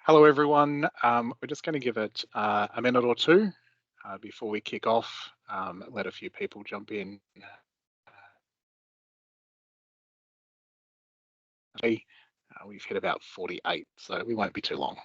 Hello, everyone. We're just going to give it a minute or two before we kick off. Let a few people jump in. We've hit about 48, so we won't be too long.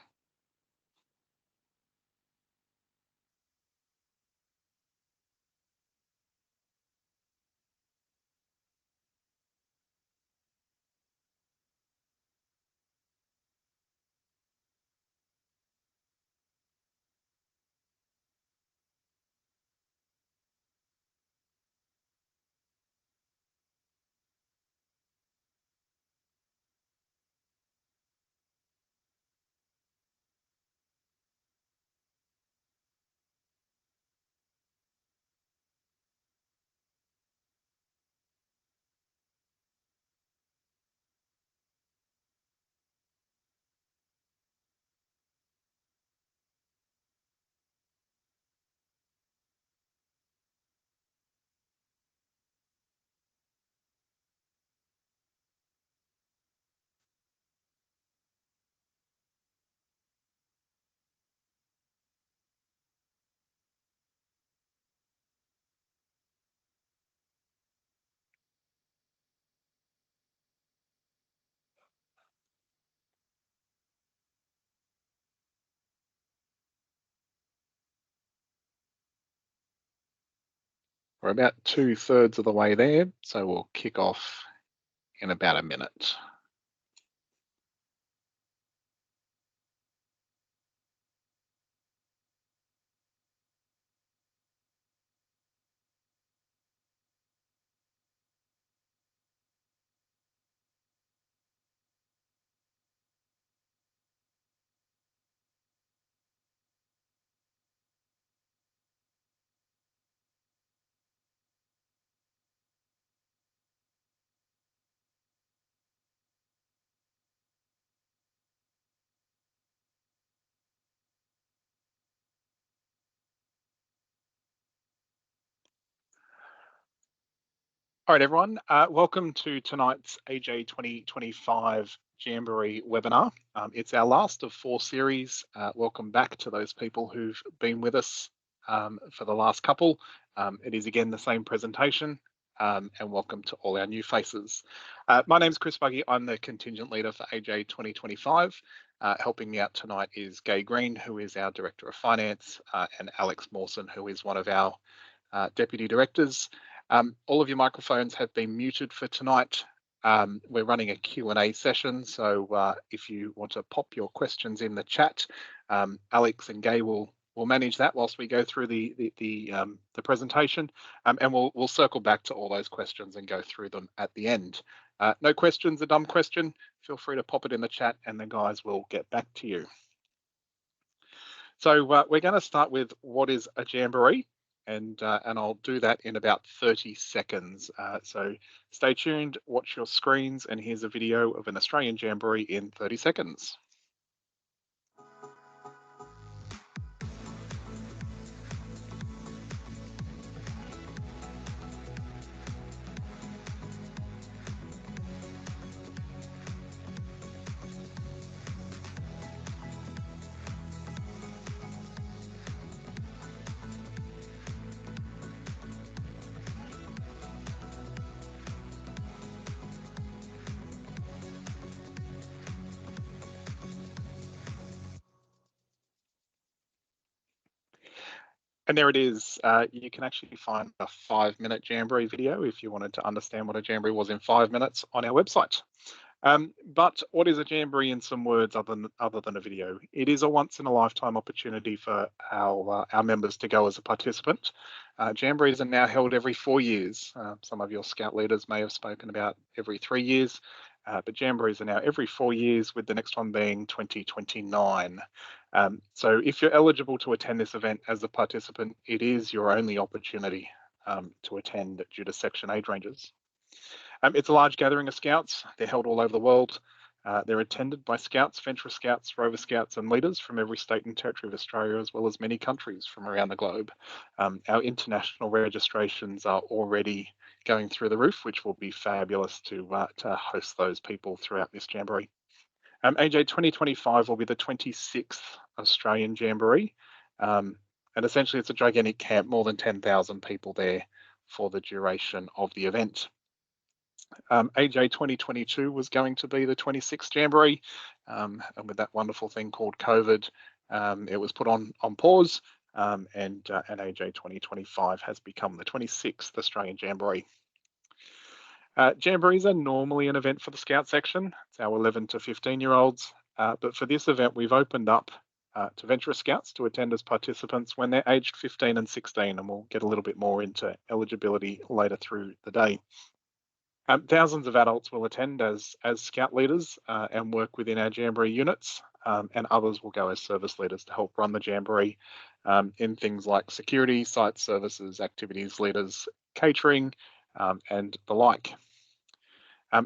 We're about 2/3 of the way there, so we'll kick off in about a minute. All right, everyone. Welcome to tonight's AJ2025 Jamboree webinar. It's our last of 4 series. Welcome back to those people who've been with us for the last couple. It is again the same presentation, and welcome to all our new faces. My name's Chris Buggy. I'm the contingent leader for AJ2025. Helping me out tonight is Gay Green, who is our Director of Finance, and Alex Mawson, who is one of our Deputy Directors. All of your microphones have been muted for tonight. We're running a Q&A session, so if you want to pop your questions in the chat, Alex and Gay will manage that whilst we go through the presentation, and we'll circle back to all those questions and go through them at the end. No question's a dumb question. Feel free to pop it in the chat, and the guys will get back to you. So we're going to start with what is a jamboree. And I'll do that in about 30 seconds. So stay tuned, watch your screens, and here's a video of an Australian Jamboree in 30 seconds. And there it is. You can actually find a 5-minute Jamboree video if you wanted to understand what a Jamboree was in 5 minutes on our website. But what is a Jamboree in some words other than a video? It is a once-in-a-lifetime opportunity for our members to go as a participant. Jamborees are now held every 4 years. Some of your Scout leaders may have spoken about every 3 years, but Jamborees are now every 4 years, with the next one being 2029. So if you're eligible to attend this event as a participant, it is your only opportunity to attend due to section age ranges. It's a large gathering of Scouts. They're held all over the world. They're attended by Scouts, Venture Scouts, Rover Scouts and leaders from every state and territory of Australia, as well as many countries from around the globe. Our international registrations are already going through the roof, which will be fabulous to host those people throughout this Jamboree. AJ 2025 will be the 26th Australian Jamboree. And essentially it's a gigantic camp, more than 10,000 people there for the duration of the event. AJ 2022 was going to be the 26th Jamboree, and with that wonderful thing called COVID, it was put on pause, and AJ 2025 has become the 26th Australian Jamboree. Jamborees are normally an event for the Scout section. It's our 11 to 15-year-olds, but for this event, we've opened up to Venturous Scouts to attend as participants when they're aged 15 and 16, and we'll get a little bit more into eligibility later through the day. Thousands of adults will attend as Scout leaders and work within our Jamboree units, and others will go as service leaders to help run the Jamboree in things like security, site services, activities leaders, catering, and the like.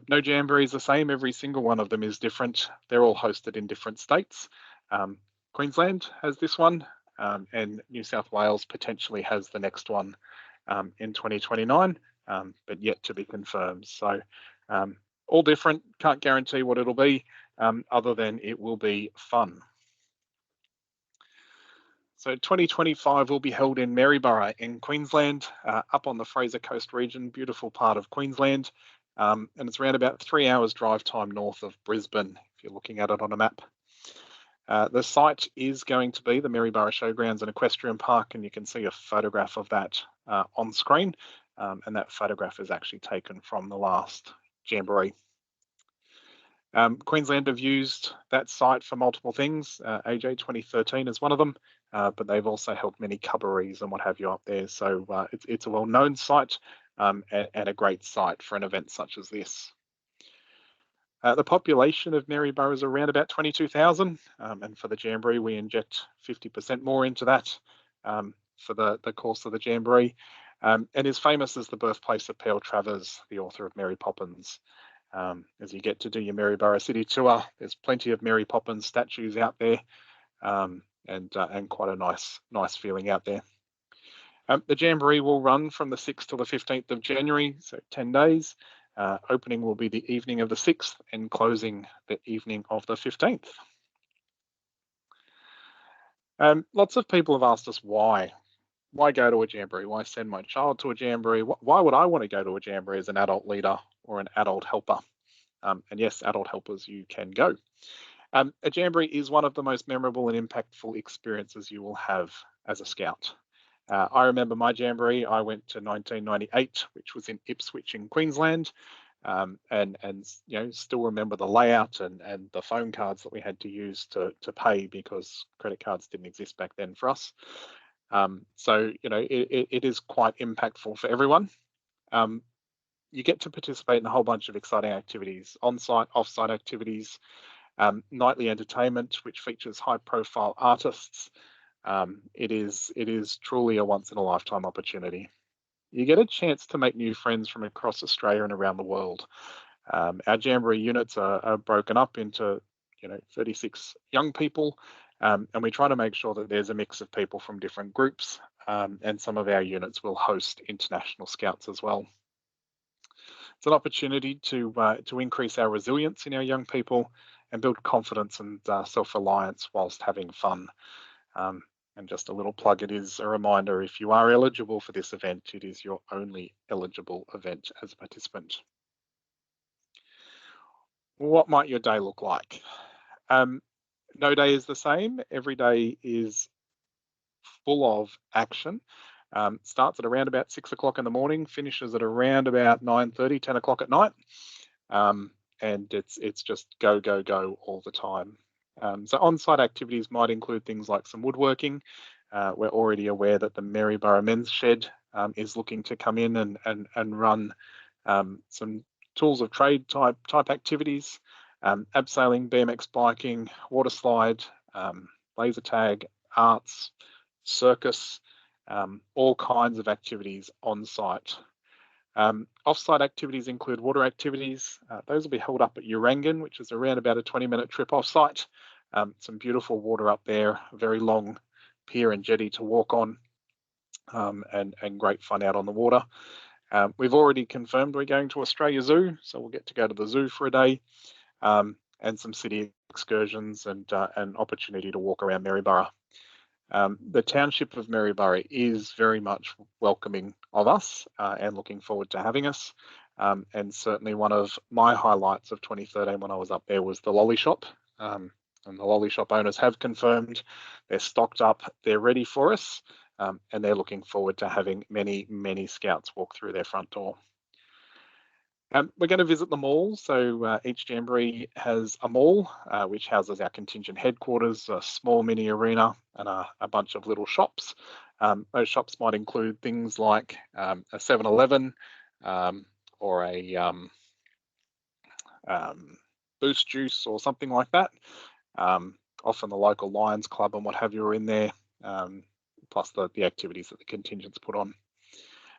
No Jamboree is the same. Every single one of them is different. They're all hosted in different states. Queensland has this one, and New South Wales potentially has the next one in 2029, but yet to be confirmed. So all different, can't guarantee what it'll be, other than it will be fun. So 2025 will be held in Maryborough in Queensland, up on the Fraser Coast region, beautiful part of Queensland. And it's around about 3 hours drive time north of Brisbane, if you're looking at it on a map. The site is going to be the Maryborough Showgrounds and Equestrian Park, and you can see a photograph of that on screen. And that photograph is actually taken from the last Jamboree. Queensland have used that site for multiple things. AJ 2013 is one of them, but they've also held many cubberies and what have you up there. So it's a well-known site and a great site for an event such as this. The population of Maryborough is around about 22,000, and for the Jamboree we inject 50% more into that for the course of the Jamboree, and is famous as the birthplace of Pearl Travers, the author of Mary Poppins. As you get to do your Maryborough City tour, there's plenty of Mary Poppins statues out there, and quite a nice feeling out there. The Jamboree will run from the 6th to the 15th of January, so 10 days. Opening will be the evening of the 6th and closing the evening of the 15th. Lots of people have asked us why. Why go to a Jamboree? Why send my child to a Jamboree? Why would I want to go to a Jamboree as an adult leader or an adult helper? And yes, adult helpers, you can go. A Jamboree is one of the most memorable and impactful experiences you will have as a Scout. I remember my Jamboree. I went to 1998, which was in Ipswich in Queensland, and still remember the layout and the phone cards that we had to use to pay, because credit cards didn't exist back then for us. So it is quite impactful for everyone. You get to participate in a whole bunch of exciting activities, on-site, off-site activities, nightly entertainment, which features high-profile artists. It is truly a once-in-a-lifetime opportunity. You get a chance to make new friends from across Australia and around the world. Our Jamboree units are broken up into 36 young people, and we try to make sure that there's a mix of people from different groups, and some of our units will host international Scouts as well. It's an opportunity to increase our resilience in our young people and build confidence and self-reliance whilst having fun. And just a little plug, it is a reminder, if you are eligible for this event, it is your only eligible event as a participant. What might your day look like? No day is the same. Every day is full of action. Starts at around about 6 o'clock in the morning, finishes at around about 9:30, 10 o'clock at night. And it's just go, go, go all the time. So on-site activities might include things like some woodworking. We're already aware that the Maryborough Men's Shed is looking to come in and run some tools of trade type activities, abseiling, BMX biking, water slide, laser tag, arts, circus, all kinds of activities on site. Off-site activities include water activities. Those will be held up at Urangan, which is around about a 20-minute trip off-site. Some beautiful water up there, a very long pier and jetty to walk on, and great fun out on the water. We've already confirmed we're going to Australia Zoo, so we'll get to go to the zoo for a day. and some city excursions and an opportunity to walk around Maryborough. The township of Maryborough is very much welcoming of us and looking forward to having us. And certainly one of my highlights of 2013 when I was up there was the lolly shop. And the lolly shop owners have confirmed they're stocked up, they're ready for us, and they're looking forward to having many, many scouts walk through their front door. We're going to visit the mall. So each Jamboree has a mall, which houses our contingent headquarters, a small mini arena, and a bunch of little shops. Those shops might include things like a 7-Eleven or a Boost Juice or something like that. Often the local Lions Club and what have you are in there, plus the activities that the contingents put on.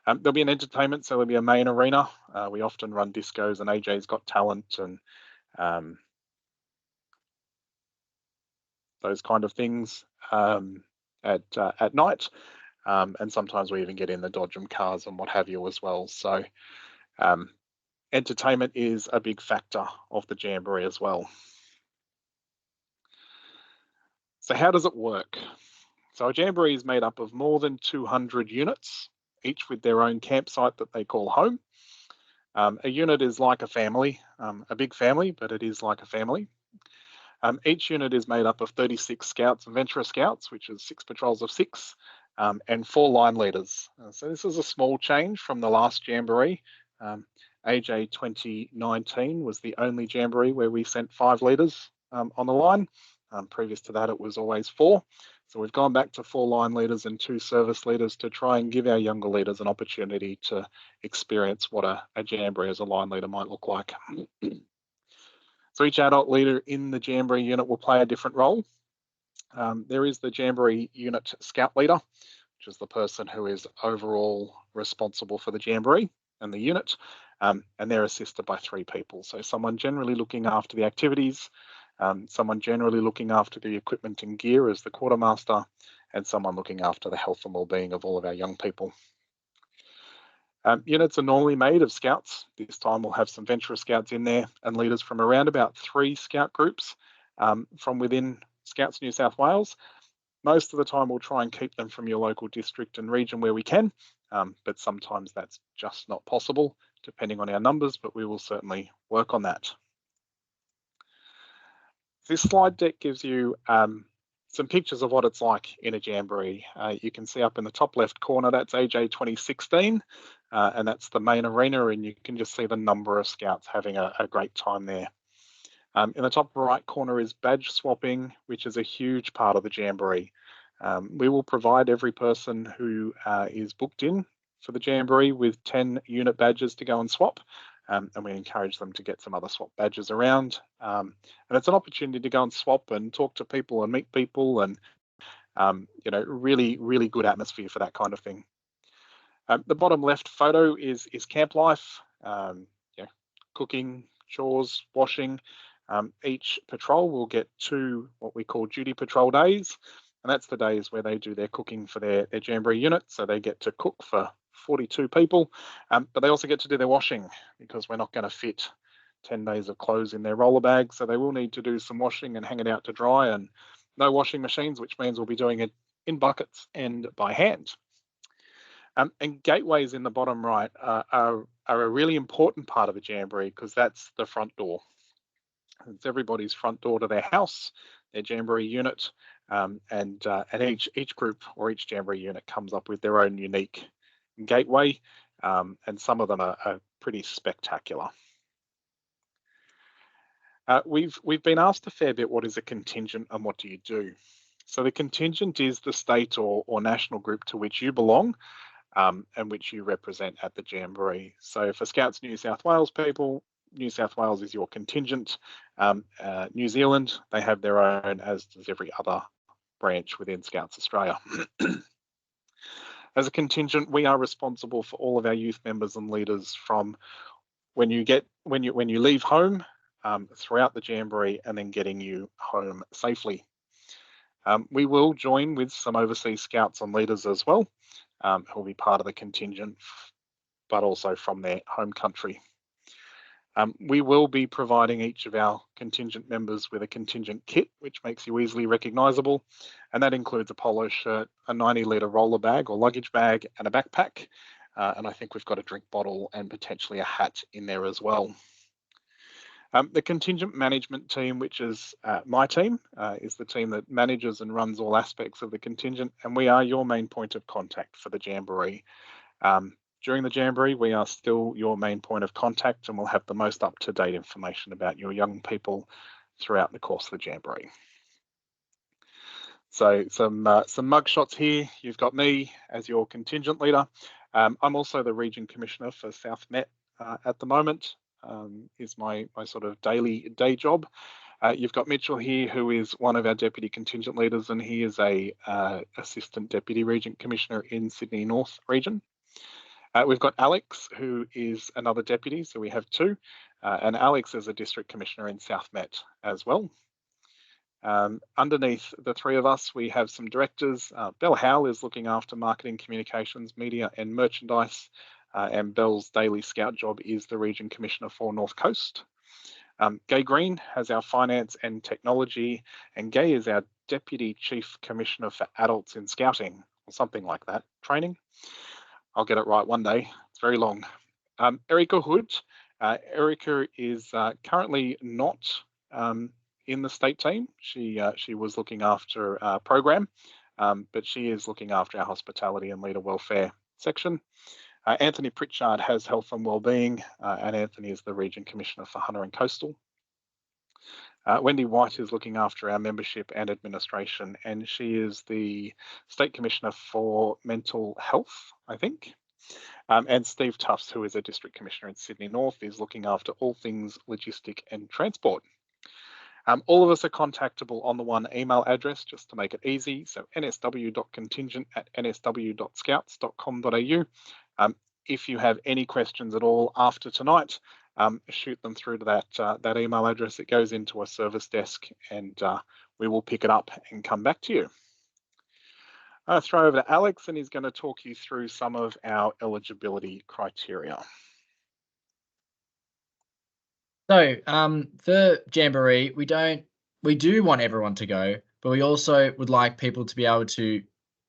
There'll be an entertainment, so there'll be a main arena. We often run discos and AJ's Got Talent and those kind of things at night. And sometimes we even get in the Dodgem cars and what have you as well. So entertainment is a big factor of the Jamboree as well. So how does it work? So a Jamboree is made up of more than 200 units, each with their own campsite that they call home. A unit is like a family, a big family, but it is like a family. Each unit is made up of 36 scouts and venturer scouts, which is 6 patrols of 6, and 4 line leaders. So this is a small change from the last Jamboree. AJ2019 was the only Jamboree where we sent 5 leaders on the line. Previous to that, it was always 4. So we've gone back to 4 line leaders and 2 service leaders to try and give our younger leaders an opportunity to experience what a Jamboree as a line leader might look like. So each adult leader in the Jamboree unit will play a different role. There is the Jamboree unit scout leader, which is the person who is overall responsible for the Jamboree and the unit, and they're assisted by 3 people. So someone generally looking after the activities, someone generally looking after the equipment and gear as the quartermaster, and someone looking after the health and well-being of all of our young people. Units are normally made of scouts. This time we'll have some venturer scouts in there and leaders from around about 3 scout groups from within Scouts New South Wales. Most of the time we'll try and keep them from your local district and region where we can, but sometimes that's just not possible depending on our numbers, but we will certainly work on that. This slide deck gives you some pictures of what it's like in a Jamboree. You can see up in the top left corner, that's AJ2016, and that's the main arena, and you can just see the number of scouts having a great time there. In the top right corner is badge swapping, which is a huge part of the Jamboree. We will provide every person who is booked in for the Jamboree with 10 unit badges to go and swap. And we encourage them to get some other swap badges around. And it's an opportunity to go and swap and talk to people and meet people and, really, really good atmosphere for that kind of thing. The bottom left photo is camp life, cooking, chores, washing. Each patrol will get 2 what we call duty patrol days. And that's the days where they do their cooking for their Jamboree unit. So they get to cook for 42 people, but they also get to do their washing because we're not going to fit 10 days of clothes in their roller bag. So they will need to do some washing and hang it out to dry, and no washing machines, which means we'll be doing it in buckets and by hand. And gateways in the bottom right are a really important part of a Jamboree because that's the front door. It's everybody's front door to their house, their Jamboree unit, and each group or each Jamboree unit comes up with their own unique gateway, and some of them are pretty spectacular. We've been asked a fair bit, what is a contingent and what do you do? So the contingent is the state or national group to which you belong and which you represent at the Jamboree. So for Scouts New South Wales people, New South Wales is your contingent. New Zealand, they have their own, as does every other branch within Scouts Australia. As a contingent, we are responsible for all of our youth members and leaders from when you leave home throughout the Jamboree and then getting you home safely. We will join with some overseas scouts and leaders as well, who will be part of the contingent, but also from their home country. We will be providing each of our contingent members with a contingent kit, which makes you easily recognisable, and that includes a polo shirt, a 90-litre roller bag or luggage bag, and a backpack. And I think we've got a drink bottle and potentially a hat in there as well. The contingent management team, which is my team, is the team that manages and runs all aspects of the contingent, and we are your main point of contact for the Jamboree. During the Jamboree, we are still your main point of contact, and we'll have the most up-to-date information about your young people throughout the course of the Jamboree. So some mug shots here. You've got me as your contingent leader. I'm also the Region Commissioner for South Met at the moment, is my sort of day job. You've got Mitchell here, who is one of our Deputy Contingent Leaders, and he is a Assistant Deputy Region Commissioner in Sydney North Region. We've got Alex, who is another deputy, so we have two, and Alex is a district commissioner in South Met as well. Underneath the three of us, we have some directors. Belle Howell is looking after marketing, communications, media and merchandise, and Belle's daily scout job is the region commissioner for North Coast. Gay Green has our finance and technology, and Gay is our deputy chief commissioner for adults in scouting, or something like that, training. I'll get it right one day. It's very long. Erica Hood. Erica is currently not in the state team. She was looking after a program, but she is looking after our hospitality and leader welfare section. Anthony Pritchard has health and wellbeing, and Anthony is the region commissioner for Hunter and Coastal. Wendy White is looking after our membership and administration, and she is the State Commissioner for Mental Health, I think. And Steve Tufts, who is a District Commissioner in Sydney North, is looking after all things logistic and transport. All of us are contactable on the one email address, just to make it easy. So nsw.contingent@nsw.scouts.com.au. If you have any questions at all after tonight, shoot them through to that email address. It goes into a service desk, and we will pick it up and come back to you. I'll throw over to Alex, and he's going to talk you through some of our eligibility criteria. So for Jamboree, we do want everyone to go, but we also would like people to be able to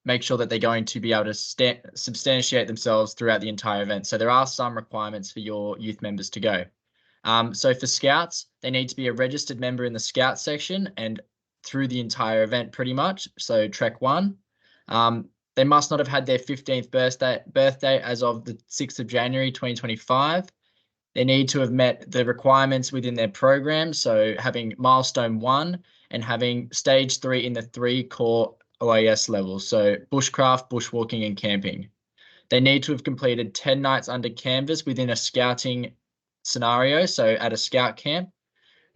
make sure that they're going to be able to substantiate themselves throughout the entire event. So there are some requirements for your youth members to go. So for Scouts, they need to be a registered member in the Scout section and through the entire event pretty much. So Trek 1. They must not have had their 15th birthday as of the 6th of January 2025. They need to have met the requirements within their program, so having milestone 1 and having stage 3 in the 3 core OAS levels, so bushcraft, bushwalking and camping. They need to have completed 10 nights under canvas within a scouting scenario, so at a scout camp.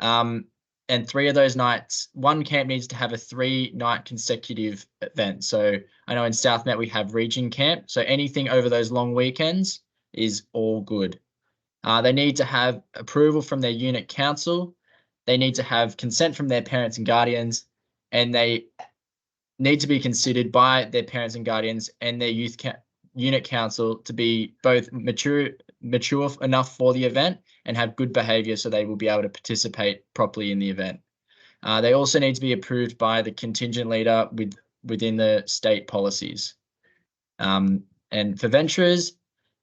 And 3 of those nights, one camp needs to have a 3-night consecutive event. So I know in South Met we have region camp, so anything over those long weekends is all good. They need to have approval from their unit council. They need to have consent from their parents and guardians, and they need to be considered by their parents and guardians and their unit council to be both mature enough for the event and have good behaviour so they will be able to participate properly in the event. They also need to be approved by the contingent leader within the state policies. And for venturers,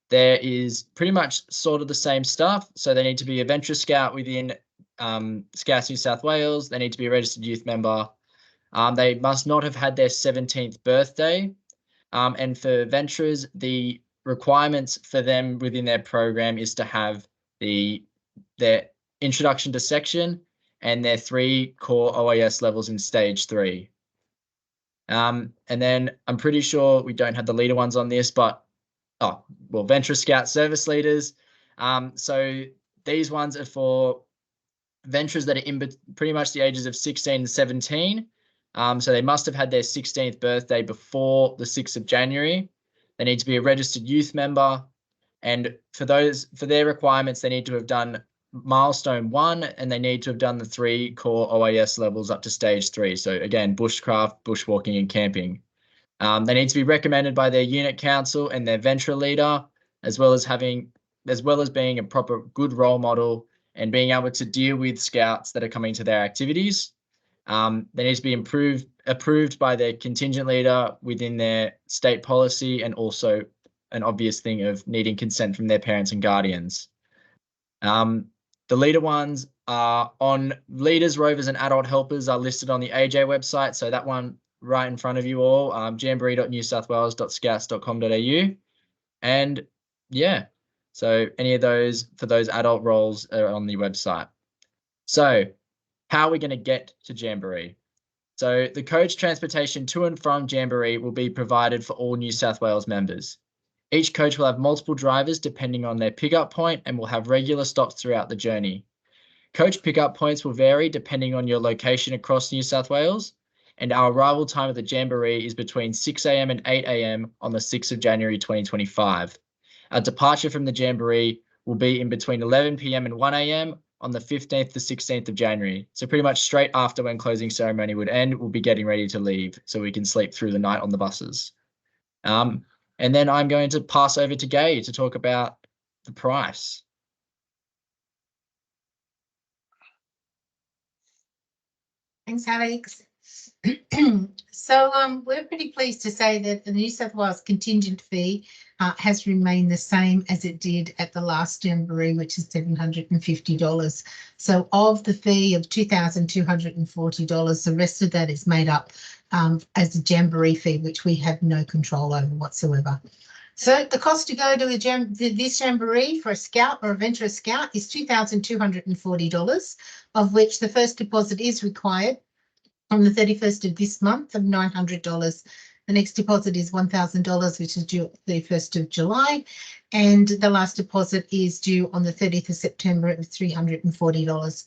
there is pretty much sort of the same stuff. So they need to be a venture scout within Scouts New South Wales. They need to be a registered youth member. They must not have had their 17th birthday. And for venturers, the requirements for them within their program is to have their introduction to section and their 3 core OAS levels in stage 3. And then I'm pretty sure we don't have the leader ones on this, but Venture Scout service leaders. So these ones are for ventures that are in pretty much the ages of 16 and 17. So they must have had their 16th birthday before the 6th of January. They need to be a registered youth member. And for their requirements, they need to have done milestone 1 and they need to have done the 3 core OAS levels up to stage 3. So again, bushcraft, bushwalking and camping. They need to be recommended by their unit council and their venture leader, as well as being a proper good role model and being able to deal with scouts that are coming to their activities. They need to be approved by their contingent leader within their state policy, and also an obvious thing of needing consent from their parents and guardians. The leader ones are on leaders, rovers, and adult helpers are listed on the AJ website. So that one right in front of you all, jamboree.newsouthwales.scouts.com.au. And yeah, so any of those for those adult roles are on the website. So how are we going to get to Jamboree? So the coach transportation to and from Jamboree will be provided for all New South Wales members. Each coach will have multiple drivers depending on their pickup point and will have regular stops throughout the journey. Coach pickup points will vary depending on your location across New South Wales, and our arrival time at the Jamboree is between 6 a.m. and 8 a.m. on the 6th of January 2025. Our departure from the Jamboree will be in between 11 p.m. and 1 a.m. on the 15th to 16th of January. So pretty much straight after when closing ceremony would end, we'll be getting ready to leave so we can sleep through the night on the buses. And then I'm going to pass over to Gay to talk about the price. Thanks, Alex. So we're pretty pleased to say that the New South Wales contingent fee has remained the same as it did at the last Jamboree, which is $750. So of the fee of $2,240, the rest of that is made up as a Jamboree fee, which we have no control over whatsoever. So the cost to go to this Jamboree for a scout or adventurous scout is $2,240, of which the first deposit is required on the 31st of this month of $900. The next deposit is $1,000, which is due the 1st of July. And the last deposit is due on the 30th of September of $340.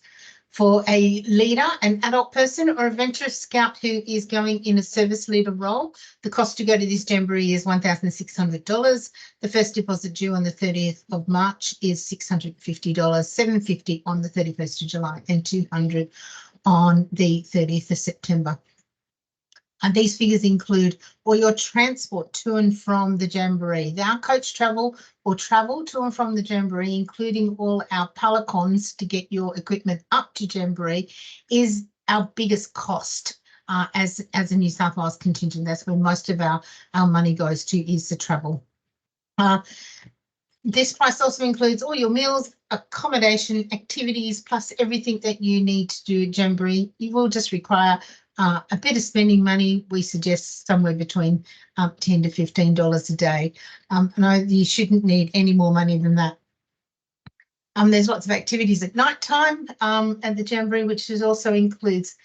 For a leader, an adult person or adventurous scout who is going in a service leader role, the cost to go to this Jamboree is $1,600. The first deposit due on the 30th of March is $650, $750 on the 31st of July, and $200 on the 30th of September. And these figures include all your transport to and from the Jamboree. Our coach travel or travel to and from the Jamboree, including all our palicons to get your equipment up to Jamboree, is our biggest cost as a New South Wales contingent. That's where most of our money goes to, is the travel. This price also includes all your meals, accommodation, activities, plus everything that you need to do at Jamboree. You will just require a bit of spending money. We suggest somewhere between $10 to $15 a day. No, you shouldn't need any more money than that. There's lots of activities at night time at the Jamboree, which also includes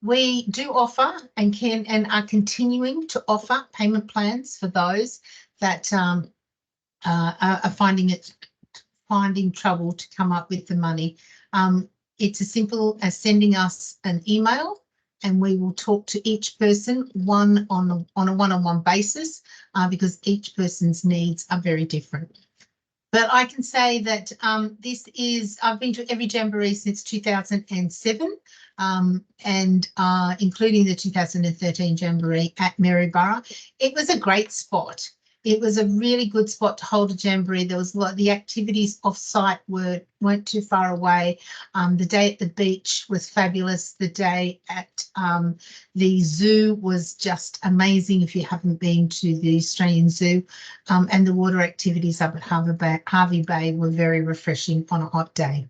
we do offer and are continuing to offer payment plans for those that are finding trouble to come up with the money. It's as simple as sending us an email, and we will talk to each person on a one-on-one basis because each person's needs are very different. But I can say that I've been to every Jamboree since 2007, and including the 2013 Jamboree at Maryborough. It was a great spot. It was a really good spot to hold a Jamboree. There was the activities off-site weren't too far away. The day at the beach was fabulous. The day at the zoo was just amazing if you haven't been to the Australian Zoo. And the water activities up at Harvey Bay were very refreshing on a hot day.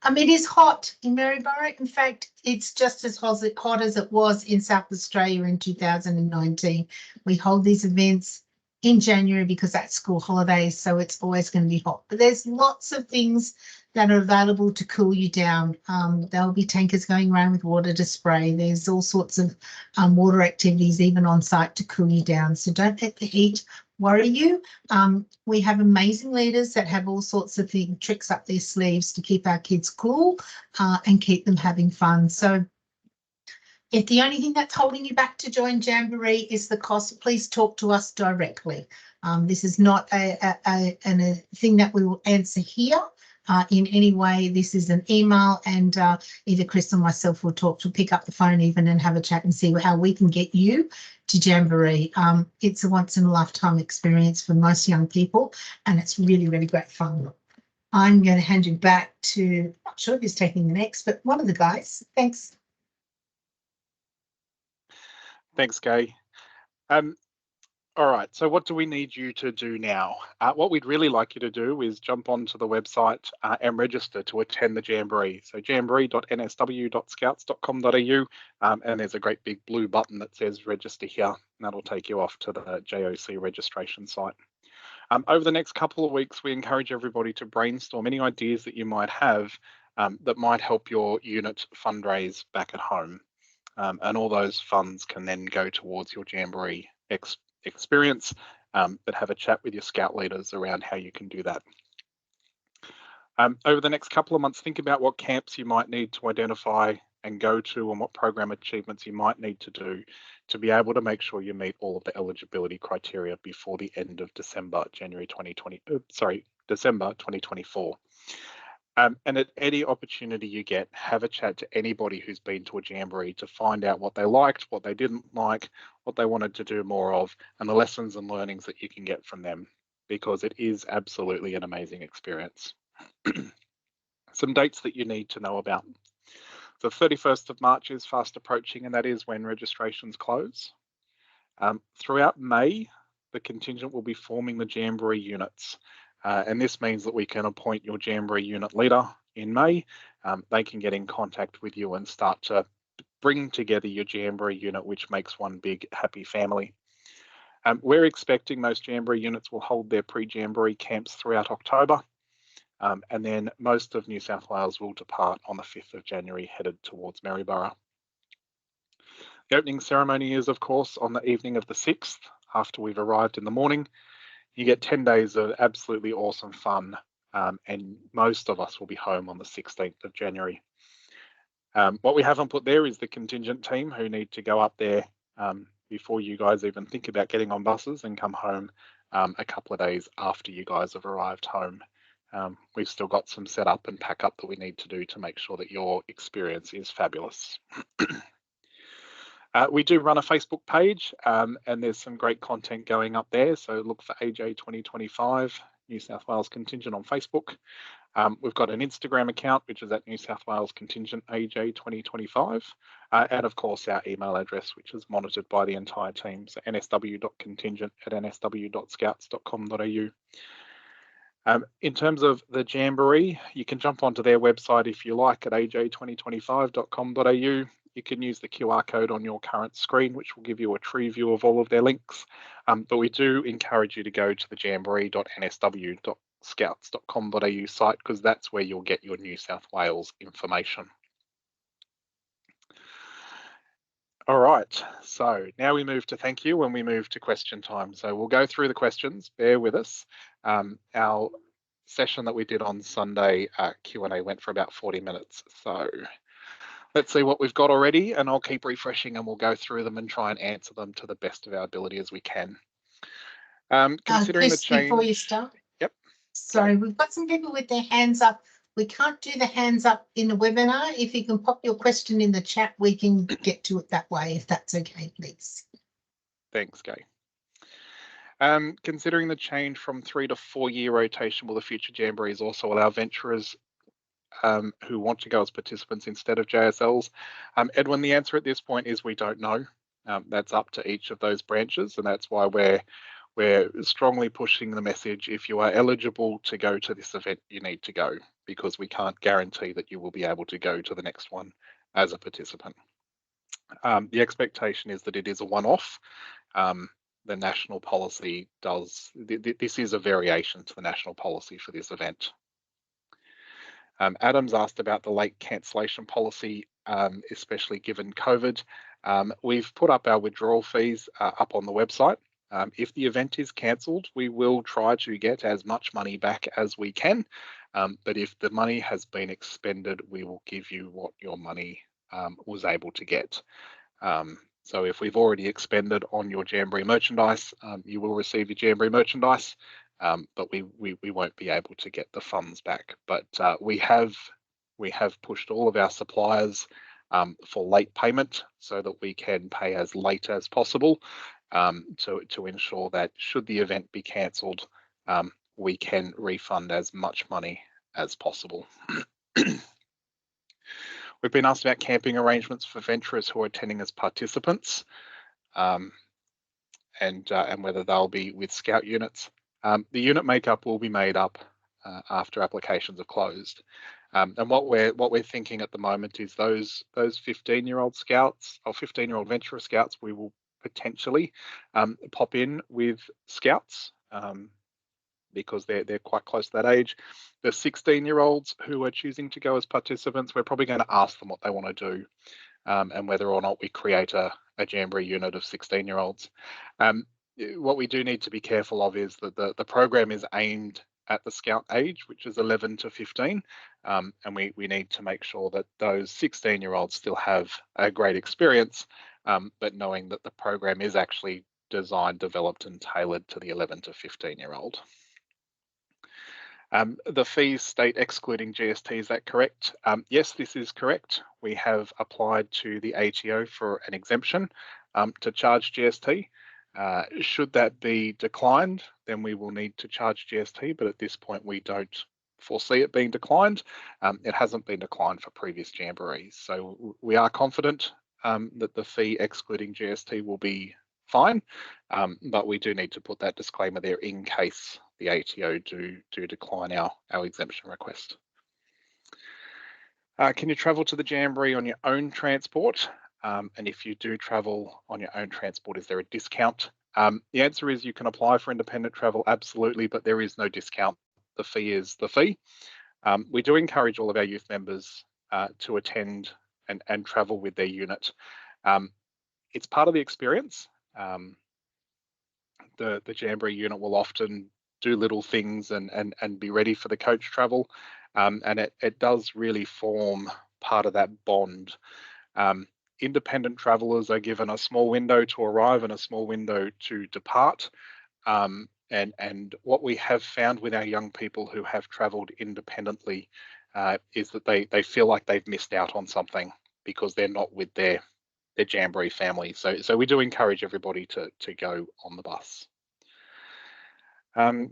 It is hot in Maryborough. In fact, it's just as hot as it was in South Australia in 2019. We hold these events in January because that's school holidays, so it's always going to be hot. But there's lots of things that are available to cool you down. There'll be tankers going around with water to spray. There's all sorts of water activities even on site to cool you down. So don't let the heat worry you. We have amazing leaders that have all sorts of tricks up their sleeves to keep our kids cool and keep them having fun. So if the only thing that's holding you back to join Jamboree is the cost, please talk to us directly. This is not a thing that we will answer here in any way. This is an email, and either Chris or myself will pick up the phone even and have a chat and see how we can get you to Jamboree. It's a once in a lifetime experience for most young people, and it's really, really great fun. I'm going to hand you back to, I'm not sure who's taking the next, but one of the guys. Thanks. Thanks, Gay. All right, so what do we need you to do now? What we'd really like you to do is jump onto the website and register to attend the Jamboree. So jamboree.nsw.scouts.com.au, and there's a great big blue button that says register here, and that'll take you off to the JOC registration site. Over the next couple of weeks, we encourage everybody to brainstorm any ideas that you might have that might help your unit fundraise back at home. And all those funds can then go towards your Jamboree experience, but have a chat with your scout leaders around how you can do that. Over the next couple of months, think about what camps you might need to identify and go to, and what program achievements you might need to do to be able to make sure you meet all of the eligibility criteria before the end of December 2024. And at any opportunity you get, have a chat to anybody who's been to a Jamboree to find out what they liked, what they didn't like, what they wanted to do more of, and the lessons and learnings that you can get from them, because it is absolutely an amazing experience. Some dates that you need to know about. The 31st of March is fast approaching, and that is when registrations close. Throughout May, the contingent will be forming the Jamboree units. And this means that we can appoint your Jamboree unit leader in May. They can get in contact with you and start to bring together your Jamboree unit, which makes one big happy family. We're expecting most Jamboree units will hold their pre-Jamboree camps throughout October. And then most of New South Wales will depart on the 5th of January, headed towards Maryborough. The opening ceremony is, of course, on the evening of the 6th, after we've arrived in the morning. You get 10 days of absolutely awesome fun, and most of us will be home on the 16th of January. What we haven't put there is the contingent team who need to go up there before you guys even think about getting on buses and come home a couple of days after you guys have arrived home. We've still got some setup and pack up that we need to do to make sure that your experience is fabulous. We do run a Facebook page, and there's some great content going up there. So look for AJ2025, New South Wales Contingent on Facebook. We've got an Instagram account, which is at New South Wales Contingent AJ2025. And of course, our email address, which is monitored by the entire team. So nsw.contingent@nsw.scouts.com.au. In terms of the Jamboree, you can jump onto their website if you like at aj2025.com.au. You can use the QR code on your current screen, which will give you a tree view of all of their links. But we do encourage you to go to the jamboree.nsw.scouts.com.au site, because that's where you'll get your New South Wales information. All right, so now we move to thank you and we move to question time. So we'll go through the questions, bear with us. Our session that we did on Sunday, Q&A, went for about 40 minutes. So let's see what we've got already, and I'll keep refreshing and we'll go through them and try and answer them to the best of our ability as we can. Considering Chris, the change... before you start. Yep. Sorry, we've got some people with their hands up. We can't do the hands up in the webinar. If you can pop your question in the chat, we can get to it that way, if that's okay, please. Thanks, Gay. Considering the change from 3 to 4 year rotation, will the future Jamborees also allow venturers who want to go as participants instead of JSLs? Edwin, the answer at this point is we don't know. That's up to each of those branches, and that's why we're strongly pushing the message. If you are eligible to go to this event, you need to go, because we can't guarantee that you will be able to go to the next one as a participant. The expectation is that it is a one-off. The national policy does, this is a variation to the national policy for this event. Adam's asked about the late cancellation policy, especially given COVID. We've put up our withdrawal fees up on the website. If the event is cancelled, we will try to get as much money back as we can. But if the money has been expended, we will give you what your money was able to get. So if we've already expended on your Jamboree merchandise, you will receive your Jamboree merchandise, but we won't be able to get the funds back. But we have pushed all of our suppliers for late payment, so that we can pay as late as possible, to ensure that should the event be cancelled, we can refund as much money as possible. We've been asked about camping arrangements for venturers who are attending as participants, and whether they'll be with Scout units. The unit makeup will be made up after applications are closed. And what we're thinking at the moment is those 15-year-old scouts or 15-year-old venturer scouts, we will potentially pop in with scouts, because they're quite close to that age. The 16-year-olds who are choosing to go as participants, we're probably going to ask them what they want to do, and whether or not we create a Jamboree unit of 16-year-olds. What we do need to be careful of is that the program is aimed at the scout age, which is 11 to 15, and we need to make sure that those 16-year-olds still have a great experience, but knowing that the program is actually designed, developed and tailored to the 11 to 15-year-old. The fees state excluding GST, is that correct? Yes, this is correct. We have applied to the ATO for an exemption to charge GST. Should that be declined, then we will need to charge GST, but at this point we don't foresee it being declined. It hasn't been declined for previous Jamborees, so we are confident that the fee excluding GST will be fine, but we do need to put that disclaimer there in case the ATO do decline our exemption request. Can you travel to the Jamboree on your own transport? And if you do travel on your own transport, is there a discount? The answer is you can apply for independent travel, absolutely, but there is no discount. The fee is the fee. We do encourage all of our youth members to attend and travel with their unit. It's part of the experience. The Jamboree unit will often do little things and be ready for the coach travel, and it does really form part of that bond. Independent travellers are given a small window to arrive and a small window to depart, and what we have found with our young people who have travelled independently is that they feel like they've missed out on something because they're not with their Jamboree family. So we do encourage everybody to go on the bus.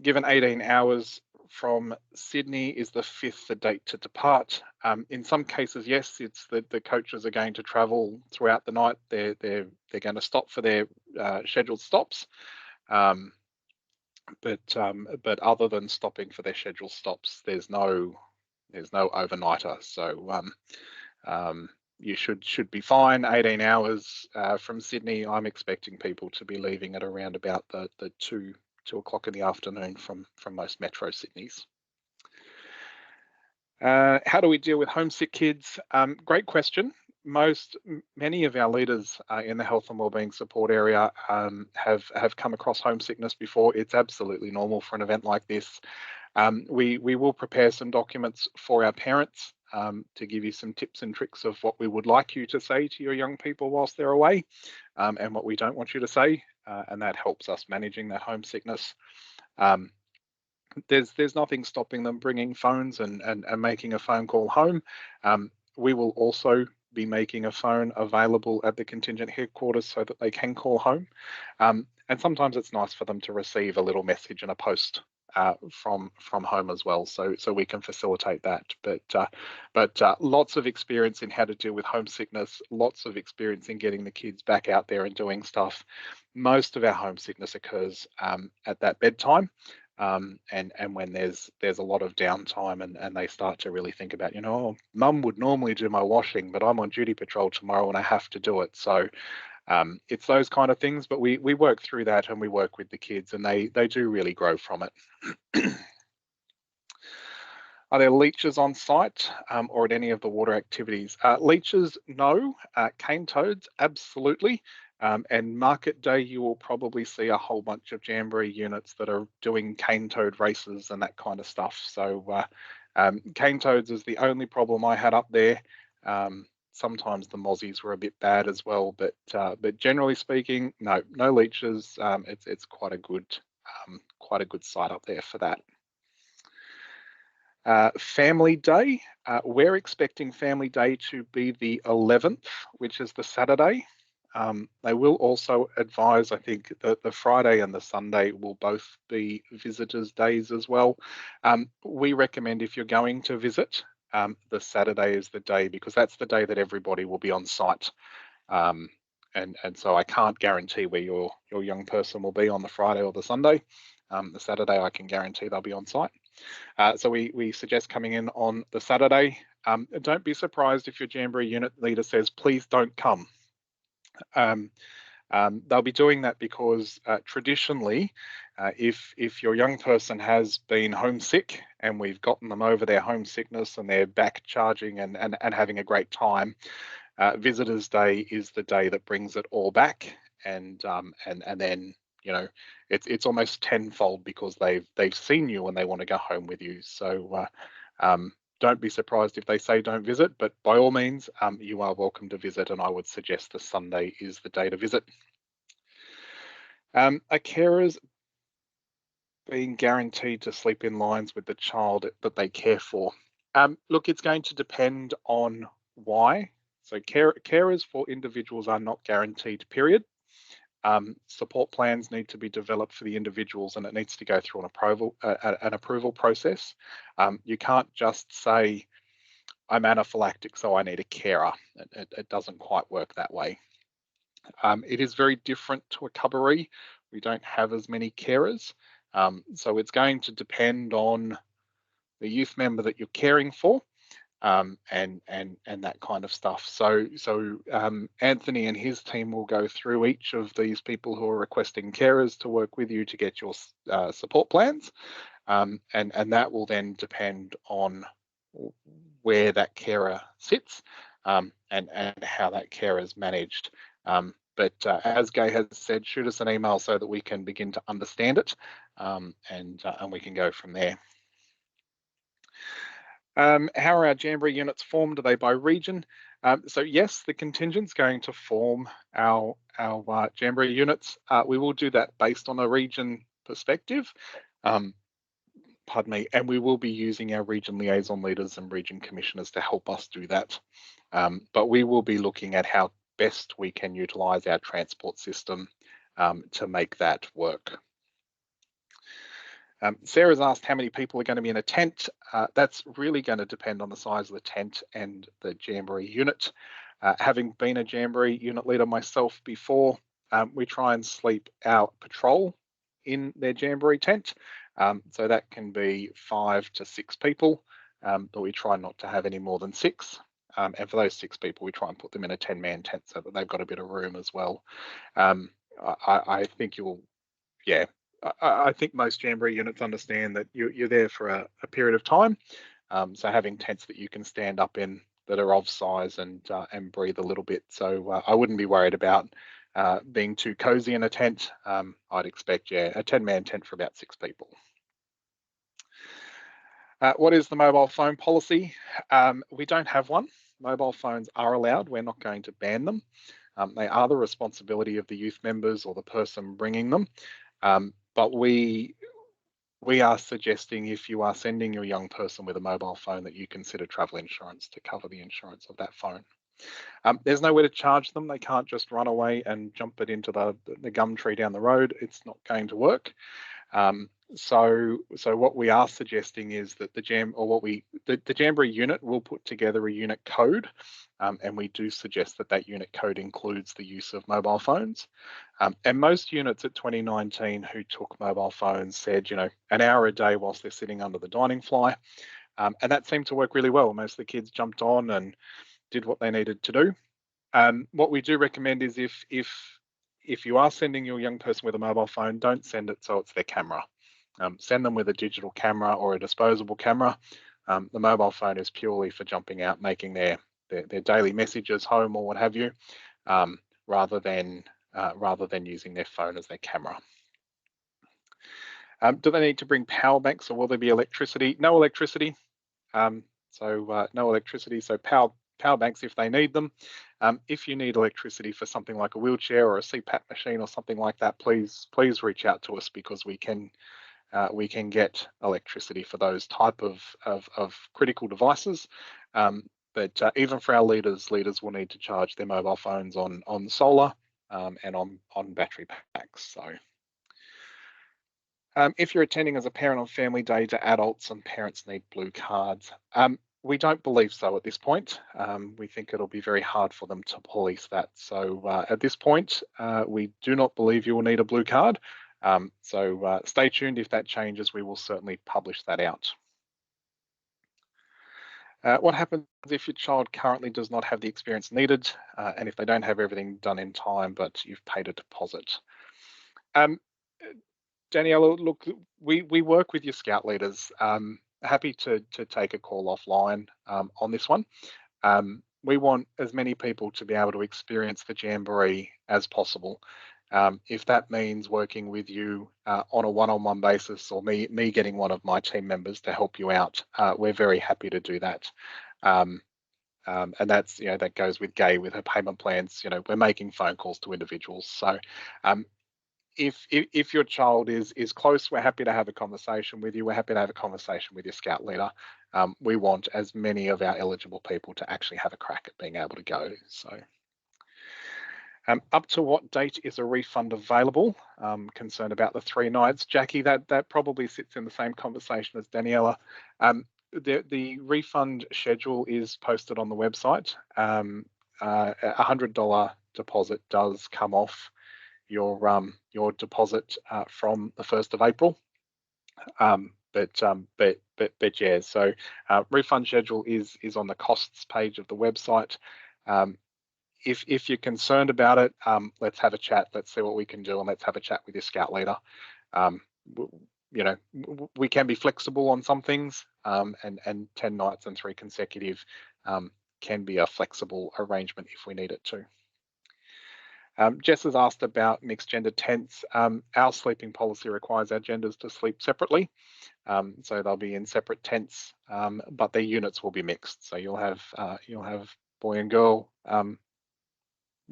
Given 18 hours from Sydney, is the 5th the date to depart? In some cases, yes, it's the coaches are going to travel throughout the night. They're going to stop for their scheduled stops, but other than stopping for their scheduled stops, there's no overnighter. So you should be fine. 18 hours from Sydney. I'm expecting people to be leaving at around about the 2 o'clock in the afternoon from most metro Sydneys. How do we deal with homesick kids? Great question. Many of our leaders in the health and wellbeing support area have come across homesickness before. It's absolutely normal for an event like this. We will prepare some documents for our parents to give you some tips and tricks of what we would like you to say to your young people whilst they're away, and what we don't want you to say, and that helps us managing that homesickness. There's nothing stopping them bringing phones and making a phone call home. We will also be making a phone available at the contingent headquarters so that they can call home. And sometimes it's nice for them to receive a little message and a post from home as well, so we can facilitate that. But lots of experience in how to deal with homesickness, lots of experience in getting the kids back out there and doing stuff. Most of our homesickness occurs at that bedtime, and when there's a lot of downtime and they start to really think about, oh, mum would normally do my washing, but I'm on duty patrol tomorrow and I have to do it. So it's those kind of things, but we work through that and we work with the kids, and they do really grow from it. Are there leeches on site or at any of the water activities? Leeches, no. Cane toads, absolutely. And market day, you will probably see a whole bunch of Jamboree units that are doing cane toad races and that kind of stuff. So cane toads is the only problem I had up there. Sometimes the mozzies were a bit bad as well, but generally speaking, no leeches. It's quite a good site up there for that. Family Day, we're expecting Family Day to be the 11th, which is the Saturday. They will also advise, I think, that the Friday and the Sunday will both be visitors' days as well. We recommend if you're going to visit, the Saturday is the day, because that's the day that everybody will be on site. And so I can't guarantee where your young person will be on the Friday or the Sunday. The Saturday, I can guarantee they'll be on site. So we suggest coming in on the Saturday. Don't be surprised if your Jamboree unit leader says, please don't come. They'll be doing that because traditionally, if your young person has been homesick and we've gotten them over their homesickness and they're back charging and having a great time, Visitors' Day is the day that brings it all back, and then it's almost tenfold because they've seen you and they want to go home with you. So don't be surprised if they say don't visit, but by all means, you are welcome to visit, and I would suggest the Sunday is the day to visit. A carer's being guaranteed to sleep in lines with the child that they care for. Look, it's going to depend on why. So carers for individuals are not guaranteed, period. Support plans need to be developed for the individuals, and it needs to go through an approval process. You can't just say, I'm anaphylactic, so I need a carer. It doesn't quite work that way. It is very different to a cubbaree. We don't have as many carers. So it's going to depend on the youth member that you're caring for. And that kind of stuff. So Anthony and his team will go through each of these people who are requesting carers to work with you to get your support plans, and that will then depend on where that carer sits, and how that carer is managed. But as Gay has said, shoot us an email so that we can begin to understand it, and we can go from there. How are our Jamboree units formed? Are they by region? So yes, the contingent's going to form our Jamboree units. We will do that based on a region perspective. Pardon me, and we will be using our region liaison leaders and region commissioners to help us do that. But we will be looking at how best we can utilise our transport system to make that work. Sarah's asked how many people are going to be in a tent. That's really going to depend on the size of the tent and the Jamboree unit. Having been a Jamboree unit leader myself before, we try and sleep our patrol in their Jamboree tent. So that can be 5 to 6 people, but we try not to have any more than 6. And for those 6 people, we try and put them in a 10-man tent so that they've got a bit of room as well. I think I think most Jamboree units understand that you're there for a period of time. So having tents that you can stand up in that are of size and breathe a little bit. So I wouldn't be worried about being too cozy in a tent. I'd expect, a 10-man tent for about 6 people. What is the mobile phone policy? We don't have one. Mobile phones are allowed. We're not going to ban them. They are the responsibility of the youth members or the person bringing them. But we are suggesting, if you are sending your young person with a mobile phone, that you consider travel insurance to cover the insurance of that phone. There's nowhere to charge them. They can't just run away and jump it into the gum tree down the road. It's not going to work. So what we are suggesting is that the Jamboree unit will put together a unit code, and we do suggest that unit code includes the use of mobile phones. And most units at 2019 who took mobile phones said, an hour a day whilst they're sitting under the dining fly, and that seemed to work really well. Most of the kids jumped on and did what they needed to do. What we do recommend is if you are sending your young person with a mobile phone, don't send it so it's their camera. Send them with a digital camera or a disposable camera. The mobile phone is purely for jumping out, making their daily messages home or what have you, rather than using their phone as their camera. Do they need to bring power banks, or will there be electricity? No electricity. No electricity. So power banks if they need them. If you need electricity for something like a wheelchair or a CPAP machine or something like that, please reach out to us, because we can get electricity for those type of critical devices. But even for our leaders will need to charge their mobile phones on solar, and on battery packs. So if you're attending as a parent on family day, do adults and parents need blue cards? We don't believe so at this point. We think it'll be very hard for them to police that. So at this point, we do not believe you will need a blue card. So stay tuned. If that changes, we will certainly publish that out. What happens if your child currently does not have the experience needed, and if they don't have everything done in time, but you've paid a deposit? Daniela, look, we work with your scout leaders. Happy to take a call offline on this one. We want as many people to be able to experience the Jamboree as possible. If that means working with you on a one-on-one basis, or me getting one of my team members to help you out, we're very happy to do that. And that's, that goes with Gay with her payment plans. We're making phone calls to individuals. So if your child is close, we're happy to have a conversation with you. We're happy to have a conversation with your scout leader. We want as many of our eligible people to actually have a crack at being able to go. So up to what date is a refund available? Concerned about the 3 nights. Jackie, that probably sits in the same conversation as Daniela. The refund schedule is posted on the website. $100 deposit does come off your deposit from the 1st of April. But yeah, so refund schedule is on the costs page of the website. If you're concerned about it, let's have a chat. Let's see what we can do, and let's have a chat with your scout leader. We can be flexible on some things, and 10 nights and 3 consecutive can be a flexible arrangement if we need it to. Jess has asked about mixed gender tents. Our sleeping policy requires our genders to sleep separately. So they'll be in separate tents, but their units will be mixed. So you'll have boy and girl,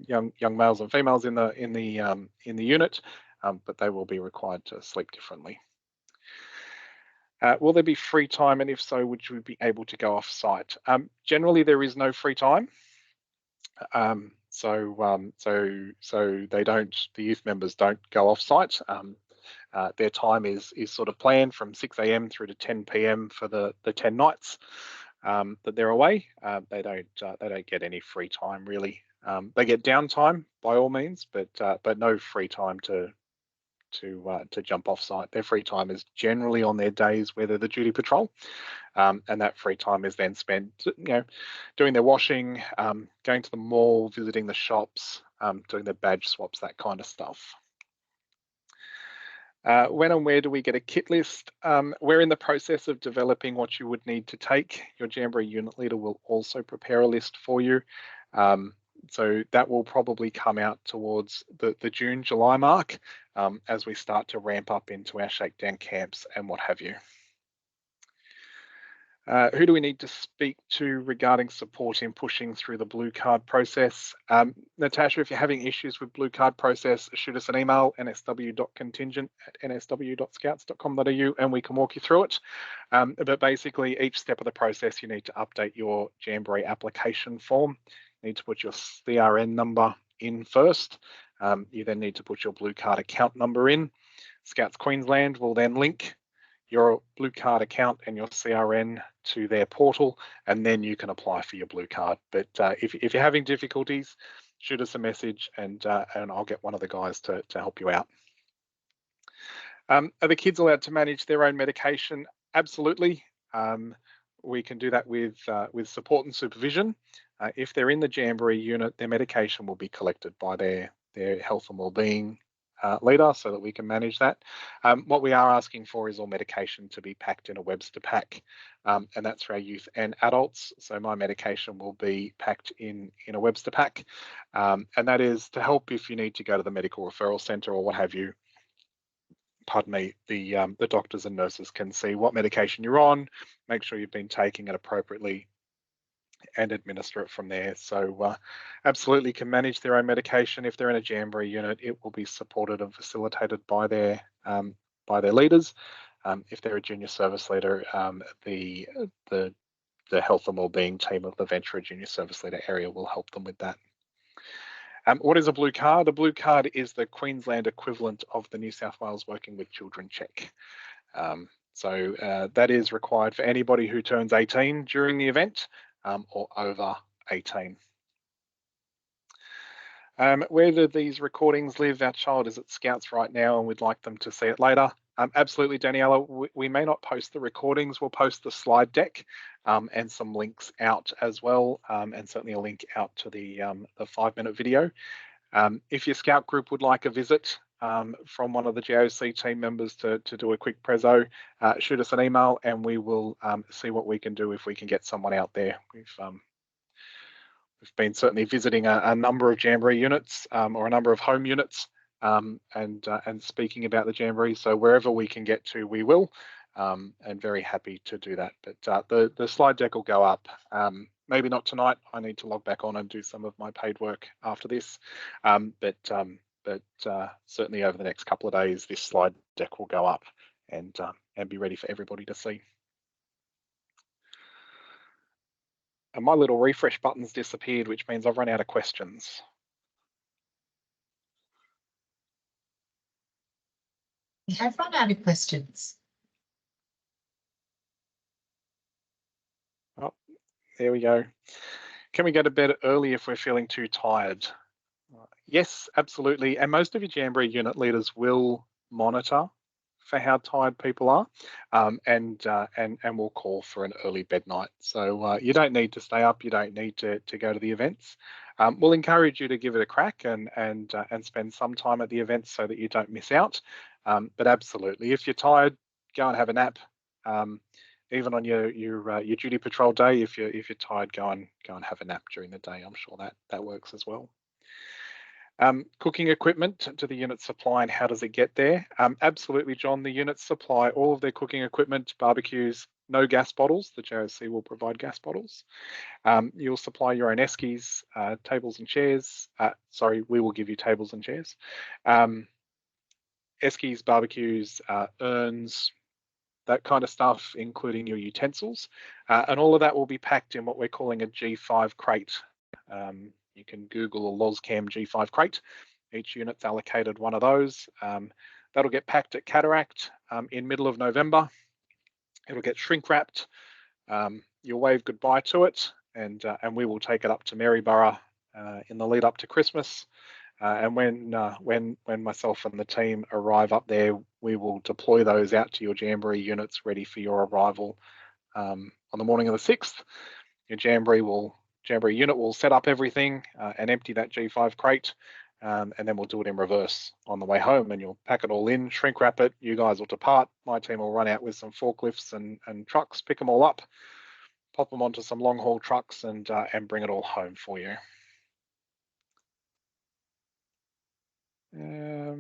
young males and females in the unit, but they will be required to sleep differently. Will there be free time, and if so, would you be able to go off site? Generally, there is no free time. So they don't. The youth members don't go off site. Their time is sort of planned from 6 a.m. through to 10 p.m. for the 10 nights that they're away. They don't get any free time really. They get downtime by all means, but no free time to jump off site. Their free time is generally on their days where they're the duty patrol, and that free time is then spent, doing their washing, going to the mall, visiting the shops, doing their badge swaps, that kind of stuff. When and where do we get a kit list? We're in the process of developing what you would need to take. Your Jamboree unit leader will also prepare a list for you. So that will probably come out towards the June, July mark as we start to ramp up into our shakedown camps and what have you. Who do we need to speak to regarding support in pushing through the blue card process? Natasha, if you're having issues with blue card process, shoot us an email, nsw.contingent@nsw.scouts.com.au, and we can walk you through it. But basically, each step of the process, you need to update your Jamboree application form. You need to put your CRN number in first. You then need to put your blue card account number in. Scouts Queensland will then link your blue card account and your CRN to their portal, and then you can apply for your blue card. But if you're having difficulties, shoot us a message, and I'll get one of the guys to help you out. Are the kids allowed to manage their own medication? Absolutely. We can do that with support and supervision. If they're in the Jamboree unit, their medication will be collected by their health and wellbeing leader, so that we can manage that. What we are asking for is all medication to be packed in a Webster pack, and that's for our youth and adults. So my medication will be packed in a Webster pack, and that is to help if you need to go to the medical referral centre or what have you. Pardon me, the doctors and nurses can see what medication you're on, make sure you've been taking it appropriately, and administer it from there. So absolutely can manage their own medication. If they're in a Jamboree unit, it will be supported and facilitated by their leaders. If they're a junior service leader, the health and wellbeing team of the Ventura Junior Service Leader area will help them with that. What is a blue card? A blue card is the Queensland equivalent of the New South Wales Working with Children check. So that is required for anybody who turns 18 during the event or over 18. Where do these recordings live? Our child is at Scouts right now and we'd like them to see it later. Absolutely, Daniela, we may not post the recordings, we'll post the slide deck and some links out as well, and certainly a link out to the 5-minute video. If your Scout group would like a visit from one of the GOC team members to do a quick prezzo, shoot us an email and we will see what we can do if we can get someone out there. We've been certainly visiting a number of Jamboree units or a number of home units and speaking about the Jamboree. So wherever we can get to, we will, and very happy to do that. But the slide deck will go up. Maybe not tonight. I need to log back on and do some of my paid work after this. But certainly over the next couple of days, this slide deck will go up and be ready for everybody to see. And my little refresh button's disappeared, which means I've run out of questions. We have run out of questions. Oh, there we go. Can we go to bed early if we're feeling too tired? Yes, absolutely. And most of your Jamboree unit leaders will monitor for how tired people are, and we'll call for an early bed night. So you don't need to stay up. You don't need to go to the events. We'll encourage you to give it a crack and spend some time at the events so that you don't miss out. But absolutely, if you're tired, go and have a nap. Even on your duty patrol day, if you're tired, go and have a nap during the day. I'm sure that works as well. Cooking equipment to the unit supply and how does it get there? Absolutely, John. The units supply all of their cooking equipment, barbecues, no gas bottles. The JOC will provide gas bottles. You'll supply your own eskies, tables and chairs. Sorry, we will give you tables and chairs. Eskies, barbecues, urns, that kind of stuff, including your utensils. And all of that will be packed in what we're calling a G5 crate. You can Google a Lozcam G5 crate. Each unit's allocated one of those. That'll get packed at Cataract in middle of November. It'll get shrink wrapped. You'll wave goodbye to it, and we will take it up to Maryborough in the lead up to Christmas. And when myself and the team arrive up there, we will deploy those out to your Jamboree units ready for your arrival on the morning of the 6th. Your Jamboree unit will set up everything and empty that G5 crate, and then we'll do it in reverse on the way home, and you'll pack it all in, shrink wrap it, you guys will depart, my team will run out with some forklifts and trucks, pick them all up, pop them onto some long haul trucks and bring it all home for you. Where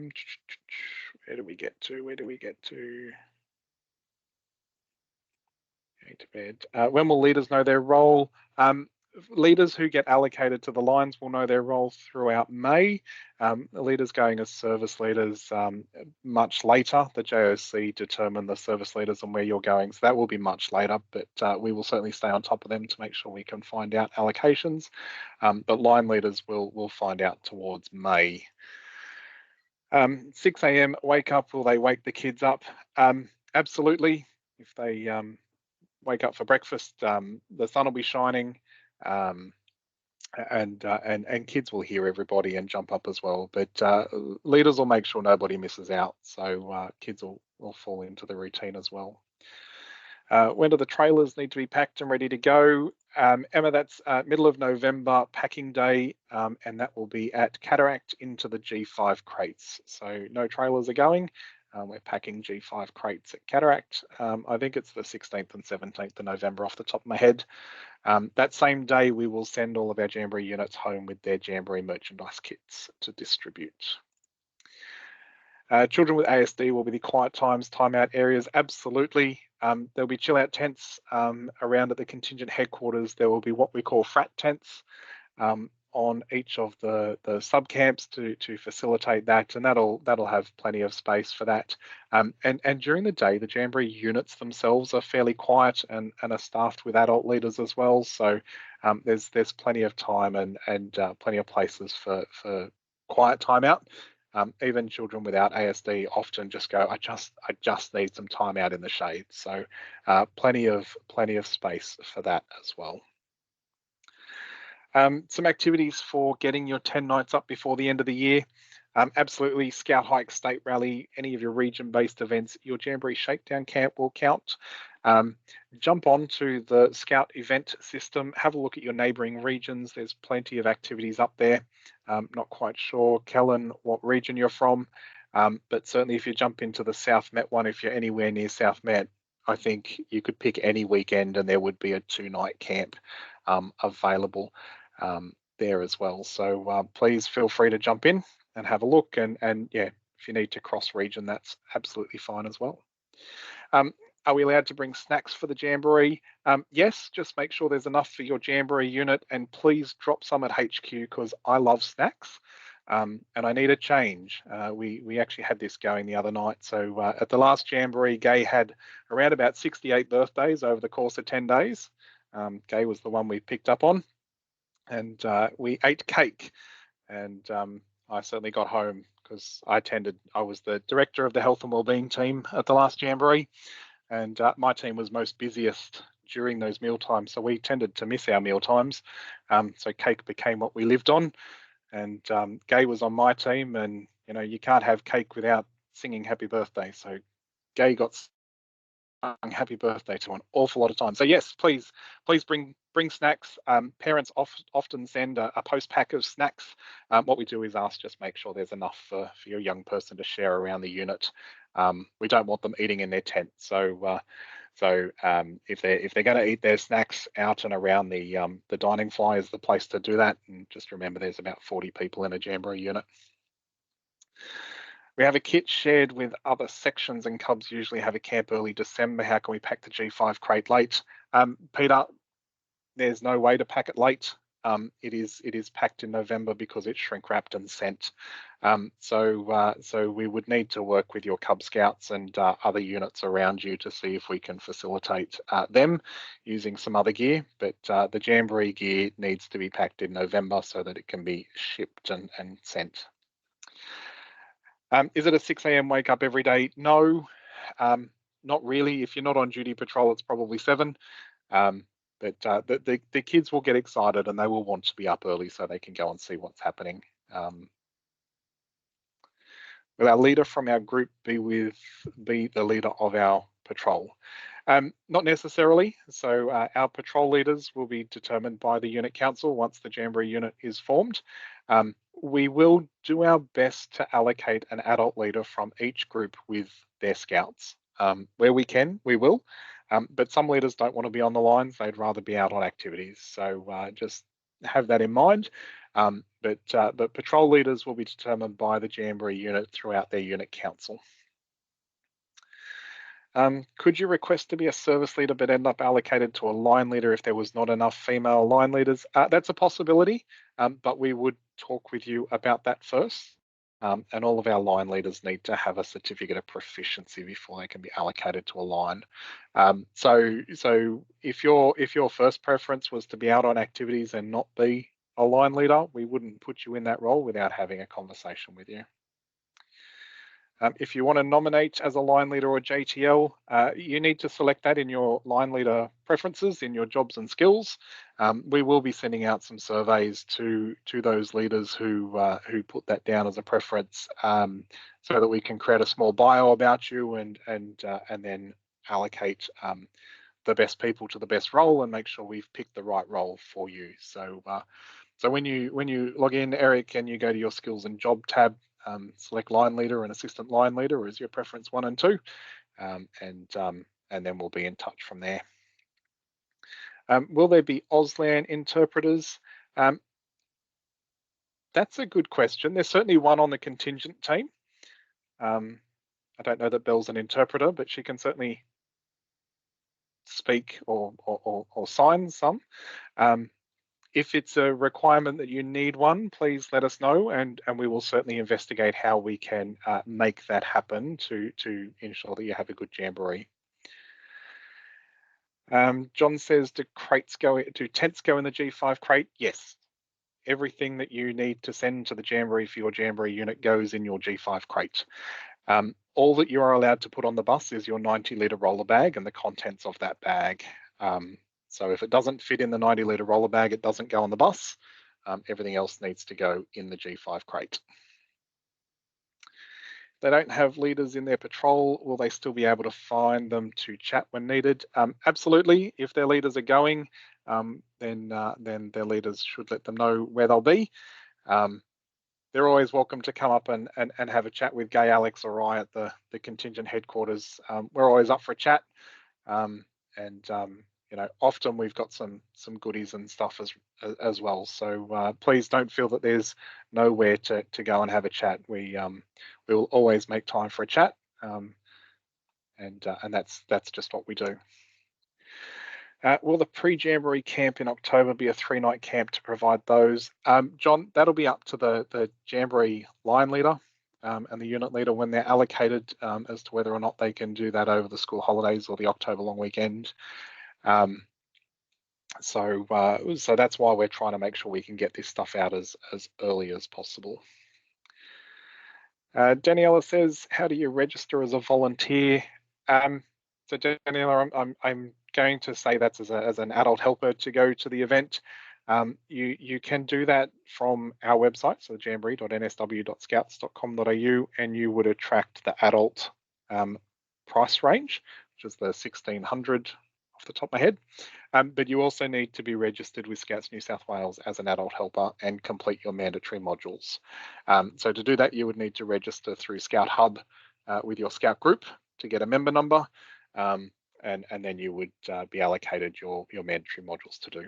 do we get to? Going to bed. When will leaders know their role? Leaders who get allocated to the lines will know their role throughout May. Leaders going as service leaders much later. The JOC determine the service leaders and where you're going, so that will be much later, but we will certainly stay on top of them to make sure we can find out allocations. But line leaders will find out towards May. 6 a.m. wake up, will they wake the kids up? Absolutely. If they wake up for breakfast, the sun will be shining, and kids will hear everybody and jump up as well. But leaders will make sure nobody misses out, so kids will fall into the routine as well. When do the trailers need to be packed and ready to go? Emma, that's middle of November packing day, and that will be at Cataract into the G5 crates. So no trailers are going. We're packing G5 crates at Cataract. I think it's the 16th and 17th of November off the top of my head. That same day, we will send all of our Jamboree units home with their Jamboree merchandise kits to distribute. Children with ASD will be the quiet times, timeout areas, absolutely. There'll be chill out tents around at the contingent headquarters. There will be what we call frat tents. on each of the sub camps to facilitate that, and that'll have plenty of space for that. And during the day, the Jamboree units themselves are fairly quiet and are staffed with adult leaders as well. So there's plenty of time and plenty of places for quiet time out. Even children without ASD often just go, I just need some time out in the shade. So plenty of space for that as well. Some activities for getting your 10 nights up before the end of the year. Absolutely, Scout Hike, State Rally, any of your region-based events, your Jamboree Shakedown Camp will count. Jump onto the Scout event system, have a look at your neighbouring regions. There's plenty of activities up there. Not quite sure, Kellen, what region you're from, but certainly if you jump into the South Met one, if you're anywhere near South Met, I think you could pick any weekend and there would be a 2-night camp available there as well. So please feel free to jump in and have a look, and yeah, if you need to cross region, that's absolutely fine as well. Are we allowed to bring snacks for the Jamboree? Yes, just make sure there's enough for your Jamboree unit, and please drop some at HQ because I love snacks and I need a change. We actually had this going the other night. So at the last Jamboree, Gay had around about 68 birthdays over the course of 10 days. Gay was the one we picked up on, and we ate cake, and I certainly got home because I was the director of the health and wellbeing team at the last Jamboree, and my team was most busiest during those meal times, so we tended to miss our meal times. So cake became what we lived on, and Gay was on my team, and you can't have cake without singing happy birthday. So Gay got happy birthday to an awful lot of times. So yes, please bring snacks. Parents often send a post pack of snacks. What we do is just make sure there's enough for your young person to share around the unit. We don't want them eating in their tent. So if they're going to eat their snacks out and around the dining fly is the place to do that. And just remember, there's about 40 people in a Jamboree unit. We have a kit shared with other sections, and Cubs usually have a camp early December. How can we pack the G5 crate late? Peter, there's no way to pack it late. It is packed in November because it's shrink wrapped and sent. So we would need to work with your Cub Scouts and other units around you to see if we can facilitate them using some other gear. But the Jamboree gear needs to be packed in November so that it can be shipped and sent. Is it a 6 a.m. wake up every day? No, not really. If you're not on duty patrol, it's probably 7. But the kids will get excited and they will want to be up early so they can go and see what's happening. Will our leader from our group be the leader of our patrol? Not necessarily. So our patrol leaders will be determined by the unit council once the Jamboree unit is formed. We will do our best to allocate an adult leader from each group with their scouts. Where we can, we will. But some leaders don't want to be on the lines. They'd rather be out on activities. So just have that in mind. But patrol leaders will be determined by the Jamboree unit throughout their unit council. Could you request to be a service leader but end up allocated to a line leader if there was not enough female line leaders? That's a possibility, but we would talk with you about that first. And all of our line leaders need to have a certificate of proficiency before they can be allocated to a line. So if your first preference was to be out on activities and not be a line leader, we wouldn't put you in that role without having a conversation with you. If you want to nominate as a line leader or JTL, you need to select that in your line leader preferences in your jobs and skills. We will be sending out some surveys to those leaders who put that down as a preference, so that we can create a small bio about you and then allocate the best people to the best role and make sure we've picked the right role for you. So when you log in, Eric, and you go to your skills and job tab, select line leader and assistant line leader as your preference 1 and 2, and then we'll be in touch from there. Will there be Auslan interpreters? That's a good question. There's certainly one on the contingent team. I don't know that Belle's an interpreter, but she can certainly speak or sign some. If it's a requirement that you need one, please let us know, and we will certainly investigate how we can make that happen to ensure that you have a good jamboree. John says, do tents go in the G5 crate? Yes. Everything that you need to send to the jamboree for your jamboree unit goes in your G5 crate. All that you are allowed to put on the bus is your 90-litre roller bag and the contents of that bag. So if it doesn't fit in the 90-litre roller bag, it doesn't go on the bus. Everything else needs to go in the G5 crate. They don't have leaders in their patrol. Will they still be able to find them to chat when needed? Absolutely. If their leaders are going, then their leaders should let them know where they'll be. They're always welcome to come up and have a chat with Gay, Alex, or I at the contingent headquarters. We're always up for a chat, you know, often we've got some goodies and stuff as well. So please don't feel that there's nowhere to go and have a chat. We will always make time for a chat, and that's just what we do. Will the pre-jamboree camp in October be a 3-night camp to provide those? John, that'll be up to the jamboree line leader and the unit leader when they're allocated as to whether or not they can do that over the school holidays or the October long weekend. So that's why we're trying to make sure we can get this stuff out as early as possible. Daniela says, how do you register as a volunteer? So Daniela, I'm going to say that's as an adult helper to go to the event. You can do that from our website, so jamboree.nsw.scouts.com.au, and you would attract the adult price range, which is the 1,600 off the top of my head. But you also need to be registered with Scouts New South Wales as an adult helper and complete your mandatory modules. So to do that, you would need to register through Scout Hub with your Scout group to get a member number, and then you would be allocated your mandatory modules to do.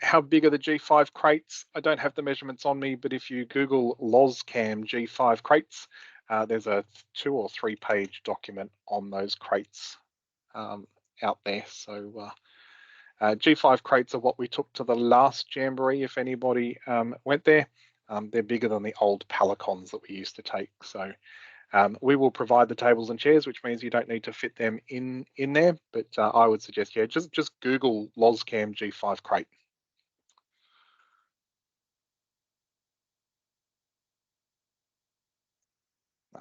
How big are the G5 crates? I don't have the measurements on me, but if you Google LozCam G5 crates, there's a 2 or 3 page document on those crates out there. So G5 crates are what we took to the last jamboree, if anybody went there. They're bigger than the old Palicons that we used to take. So we will provide the tables and chairs, which means you don't need to fit them in there. But I would suggest, yeah, just Google LozCam G5 crate.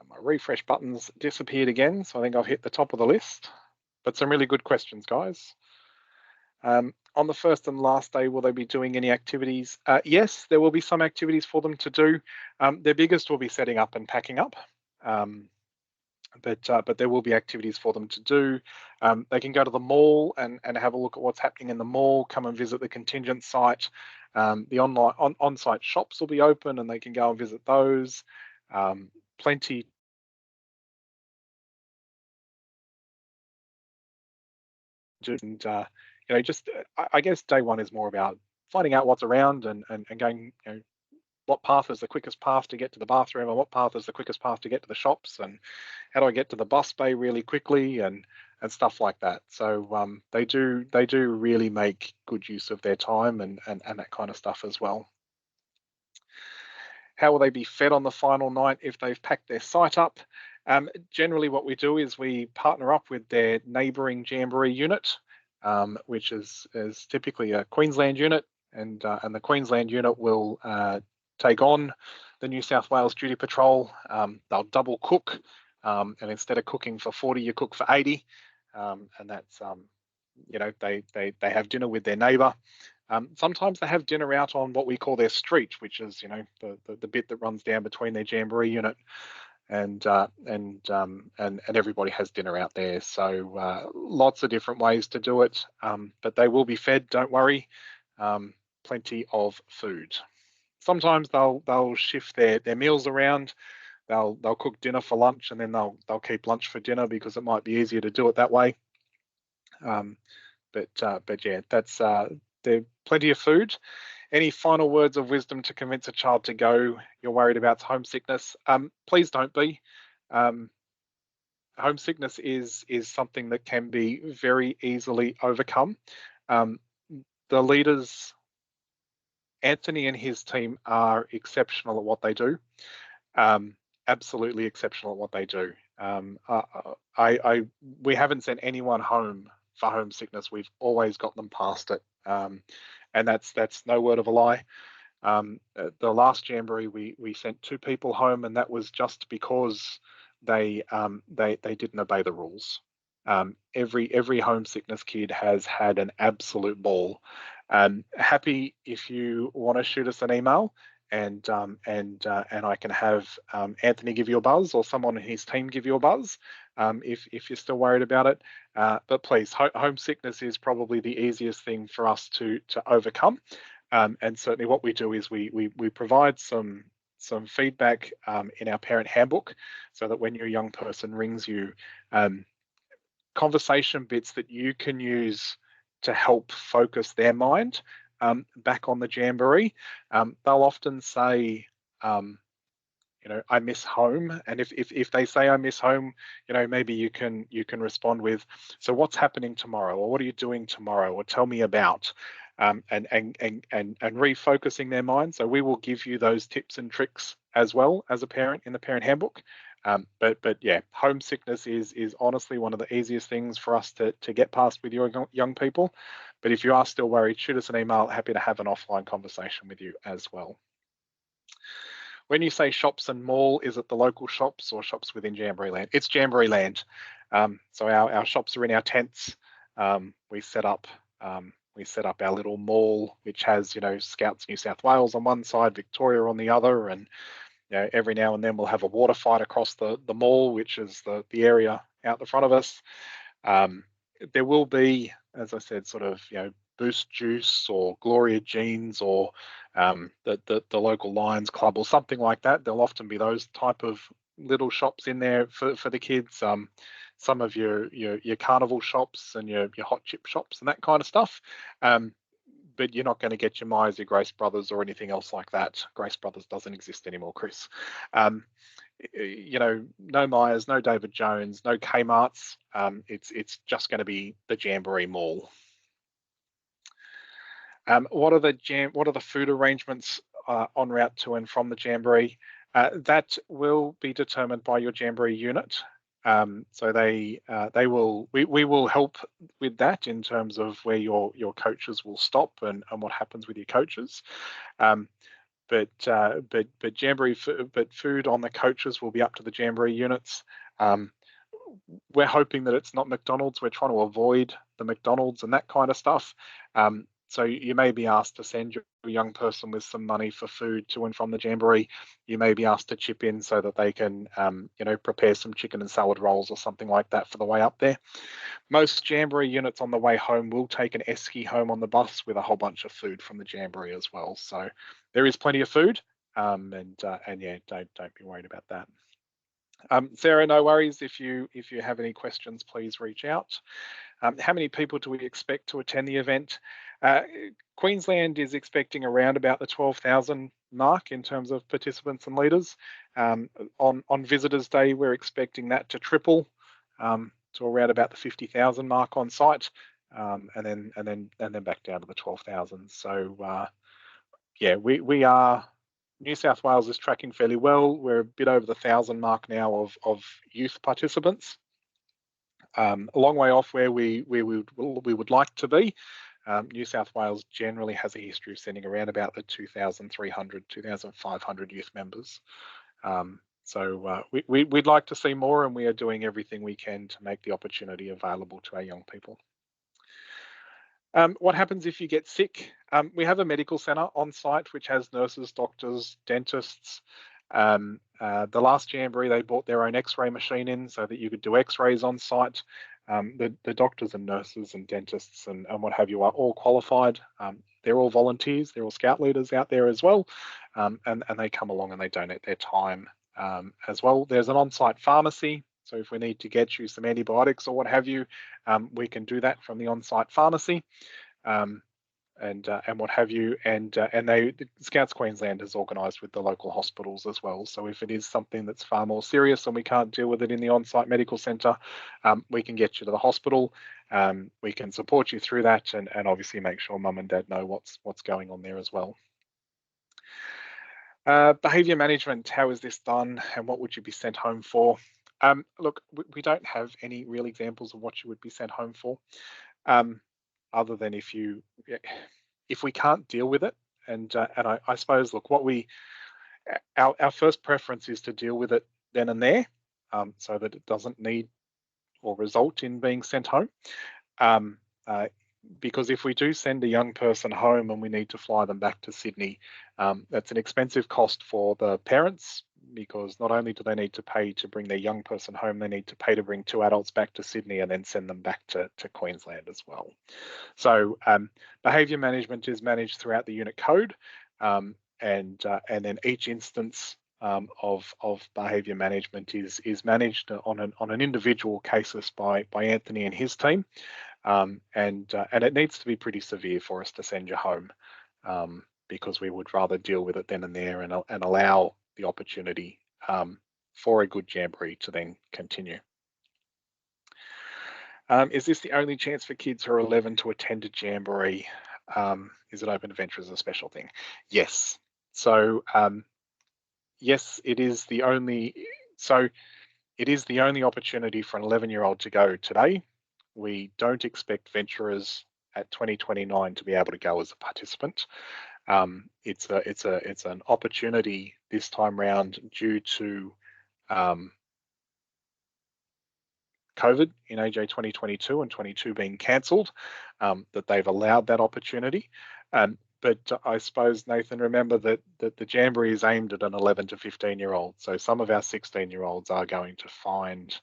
My refresh button's disappeared again, so I think I've hit the top of the list. But some really good questions, guys. On the first and last day, will they be doing any activities? Yes, there will be some activities for them to do. Their biggest will be setting up and packing up. But there will be activities for them to do. They can go to the mall and have a look at what's happening in the mall, come and visit the contingent site. The on-site shops will be open and they can go and visit those. Plenty and you know, just I guess day one is more about finding out what's around and going, you know, what path is the quickest path to get to the bathroom, and what path is the quickest path to get to the shops, and how do I get to the bus bay really quickly, and stuff like that. So they do really make good use of their time and that kind of stuff as well. How will they be fed on the final night if they've packed their site up? Generally what we do is we partner up with their neighbouring jamboree unit, which is typically a Queensland unit, and the Queensland unit will take on the New South Wales Duty Patrol. They'll double cook, and instead of cooking for 40, you cook for 80, and that's you know, they have dinner with their neighbour. Sometimes they have dinner out on what we call their street, which is, you know, the bit that runs down between their jamboree unit, and everybody has dinner out there. So lots of different ways to do it, but they will be fed. Don't worry, plenty of food. Sometimes they'll shift their meals around. They'll cook dinner for lunch and then they'll keep lunch for dinner because it might be easier to do it that way. But yeah, that's there's plenty of food. Any final words of wisdom to convince a child to go? You're worried about homesickness. Please don't be. Homesickness is something that can be very easily overcome. the leaders, Anthony and his team, are exceptional at what they do. Absolutely exceptional at what they do. We haven't sent anyone home for homesickness. We've always got them past it, and that's no word of a lie. The last jamboree, we sent 2 people home, and that was just because they didn't obey the rules. Every homesickness kid has had an absolute ball. Happy if you want to shoot us an email, and I can have Anthony give you a buzz, or someone in his team give you a buzz, if you're still worried about it. But please, homesickness is probably the easiest thing for us to overcome. And certainly what we do is we provide some feedback in our parent handbook, so that when your young person rings you, conversation bits that you can use to help focus their mind back on the jamboree. They'll often say, I miss home. And if they say I miss home, maybe you can respond with, so what's happening tomorrow, or what are you doing tomorrow, or tell me about, and refocusing their mind. So we will give you those tips and tricks as well as a parent in the parent handbook. But yeah, homesickness is honestly one of the easiest things for us to get past with your young people. But if you are still worried, shoot us an email. Happy to have an offline conversation with you as well. When you say shops and mall, is it the local shops or shops within Jamboree Land? It's Jamboree Land. So our shops are in our tents. We set up our little mall, which has Scouts New South Wales on one side, Victoria on the other, and every now and then we'll have a water fight across the mall, which is the area out the front of us. There will be, as I said, sort of Boost Juice or Gloria Jeans or the local Lions Club or something like that. There'll often be those type of little shops in there for the kids. Some of your carnival shops and your hot chip shops and that kind of stuff. But you're not going to get your Myers, your Grace Brothers or anything else like that. Grace Brothers doesn't exist anymore, Chris. No Myers, no David Jones, no Kmart's. It's just going to be the Jamboree Mall. What are the food arrangements en route to and from the Jamboree? That will be determined by your Jamboree unit. So we will help with that in terms of where your coaches will stop and what happens with your coaches. But food on the coaches will be up to the Jamboree units. We're hoping that it's not McDonald's. We're trying to avoid the McDonald's and that kind of stuff. So you may be asked to send your young person with some money for food to and from the Jamboree. You may be asked to chip in so that they can, prepare some chicken and salad rolls or something like that for the way up there. Most Jamboree units on the way home will take an esky home on the bus with a whole bunch of food from the Jamboree as well. So there is plenty of food, and yeah, don't be worried about that. Sarah, no worries. If you have any questions, please reach out. How many people do we expect to attend the event? Queensland is expecting around about the 12,000 mark in terms of participants and leaders. On Visitors Day, we're expecting that to triple to around about the 50,000 mark on site, and then back down to the 12,000. So yeah, we are. New South Wales is tracking fairly well. We're a bit over the 1,000 mark now of youth participants. A long way off where we would like to be. New South Wales generally has a history of sending around about the 2,300, 2,500 youth members. So we'd like to see more, and we are doing everything we can to make the opportunity available to our young people. What happens if you get sick? We have a medical centre on site which has nurses, doctors, dentists. The last Jamboree, they brought their own X-ray machine in so that you could do X-rays on site. The doctors and nurses and dentists and what have you are all qualified. They're all volunteers. They're all scout leaders out there as well, and they come along and they donate their time as well. There's an on-site pharmacy. So if we need to get you some antibiotics or what have you, we can do that from the on-site pharmacy. and what have you, and Scouts Queensland has organised with the local hospitals as well. So if it is something that's far more serious and we can't deal with it in the on-site medical centre, we can get you to the hospital. We can support you through that, and obviously make sure mum and dad know what's going on there as well. Behaviour management, how is this done, and what would you be sent home for? Look, we don't have any real examples of what you would be sent home for. Other than if we can't deal with it, and I suppose, look, our first preference is to deal with it then and there, so that it doesn't need or result in being sent home. Because if we do send a young person home and we need to fly them back to Sydney, that's an expensive cost for the parents, because not only do they need to pay to bring their young person home, they need to pay to bring 2 adults back to Sydney and then send them back to Queensland as well. So behaviour management is managed throughout the unit code, and then each instance of behaviour management is managed on an individual cases by Anthony and his team, and it needs to be pretty severe for us to send you home, because we would rather deal with it then and there and allow the opportunity for a good jamboree to then continue. Is this the only chance for kids who are 11 to attend a jamboree? Is it open to venture as a special thing? Yes. So yes, it is the only. So it is the only opportunity for an 11-year-old to go today. We don't expect venturers at 2029 to be able to go as a participant. It's an opportunity this time round due to COVID in AJ2022 and 22 being cancelled, that they've allowed that opportunity. But I suppose, Nathan, remember that the Jamboree is aimed at an 11 to 15-year-old. So some of our 16-year-olds are going to find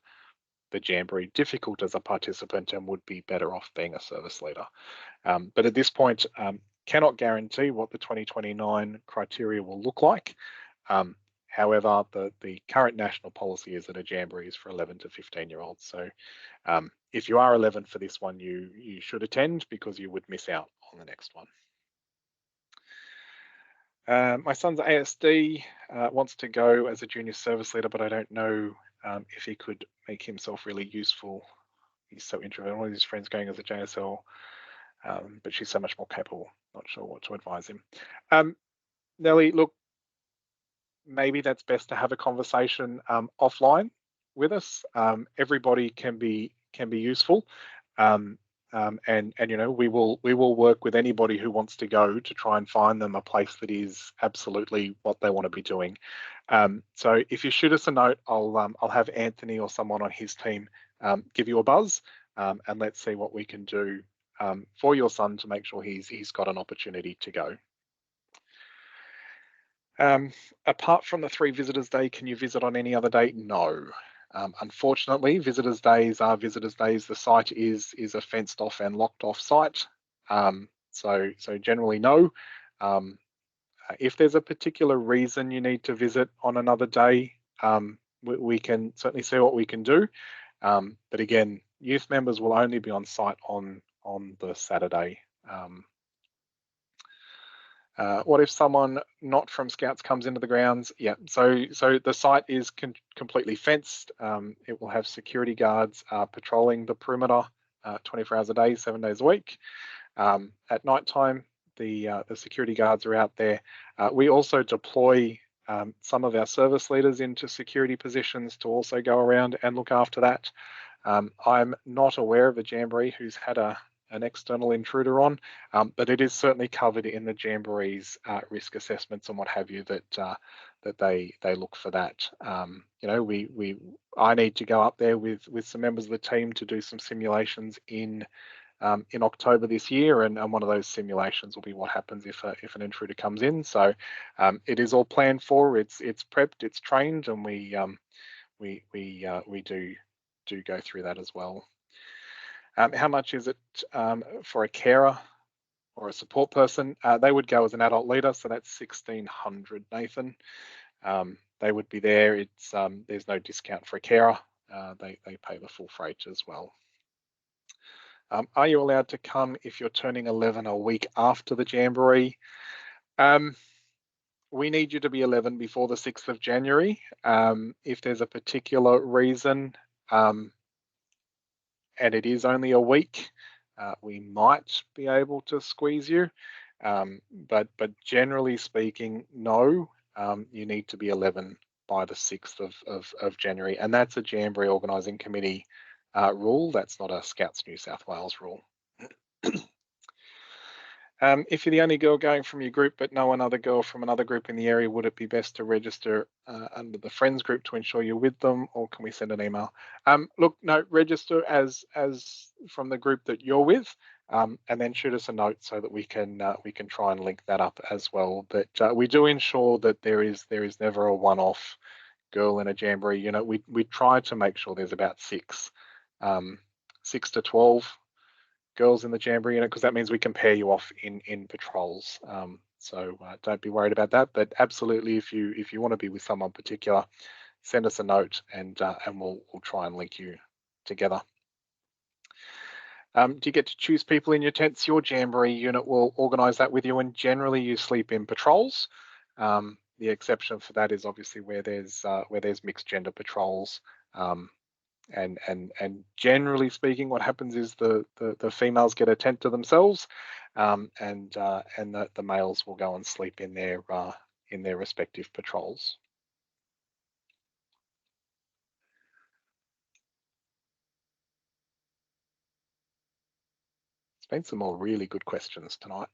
the Jamboree difficult as a participant and would be better off being a service leader. But at this point, cannot guarantee what the 2029 criteria will look like. However, the current national policy is that a Jamboree is for 11 to 15-year-olds. So if you are 11 for this one, you should attend, because you would miss out on the next one. My son's ASD, wants to go as a junior service leader, but I don't know if he could make himself really useful. He's so introverted. One of his friends going as a JSL, but she's so much more capable. Not sure what to advise him. Nelly, look, maybe that's best to have a conversation offline with us. Everybody can be useful, and you know, we will work with anybody who wants to go to try and find them a place that is absolutely what they want to be doing. So if you shoot us a note, I'll have Anthony or someone on his team give you a buzz, and let's see what we can do for your son to make sure he's got an opportunity to go. Apart from the 3 visitors day, can you visit on any other day? No. Unfortunately, visitors days are visitors days. The site is a fenced off and locked off site. So generally no. If there's a particular reason you need to visit on another day, we can certainly see what we can do. But again, youth members will only be on site on the Saturday. What if someone not from Scouts comes into the grounds? Yeah, so the site is completely fenced. It will have security guards patrolling the perimeter 24 hours a day, 7 days a week. At night time, the security guards are out there. We also deploy some of our service leaders into security positions to also go around and look after that. I'm not aware of a Jamboree who's had an external intruder on, but it is certainly covered in the Jamboree's risk assessments and what have you, that they look for that. You know, I need to go up there with some members of the team to do some simulations in October this year, and one of those simulations will be what happens if an intruder comes in. So it is all planned for. It's prepped, it's trained, and we do go through that as well. How much is it for a carer or a support person? They would go as an adult leader, so that's $1,600, Nathan. They would be there. It's there's no discount for a carer. They pay the full freight as well. Are you allowed to come if you're turning 11 a week after the Jamboree? We need you to be 11 before the 6th of January. If there's a particular reason, and it is only a week, we might be able to squeeze you. But generally speaking, no, you need to be 11 by the 6th of January. And that's a Jamboree Organising Committee rule. That's not a Scouts New South Wales rule. If you're the only girl going from your group but no another girl from another group in the area, would it be best to register under the friends group to ensure you're with them, or can we send an email? Look, no, register as from the group that you're with, and then shoot us a note so that we can try and link that up as well. But we do ensure that there is never a one-off girl in a Jamboree. You know, we try to make sure there's about 6 to 12 girls in the Jamboree unit, because that means we can pair you off in patrols. So don't be worried about that. But absolutely, if you want to be with someone particular, send us a note and we'll try and link you together. Do you get to choose people in your tents? Your Jamboree unit will organise that with you, and generally you sleep in patrols. The exception for that is obviously where there's mixed gender patrols. And generally speaking, what happens is the females get a tent to themselves, and the males will go and sleep in their respective patrols. It's been some more really good questions tonight.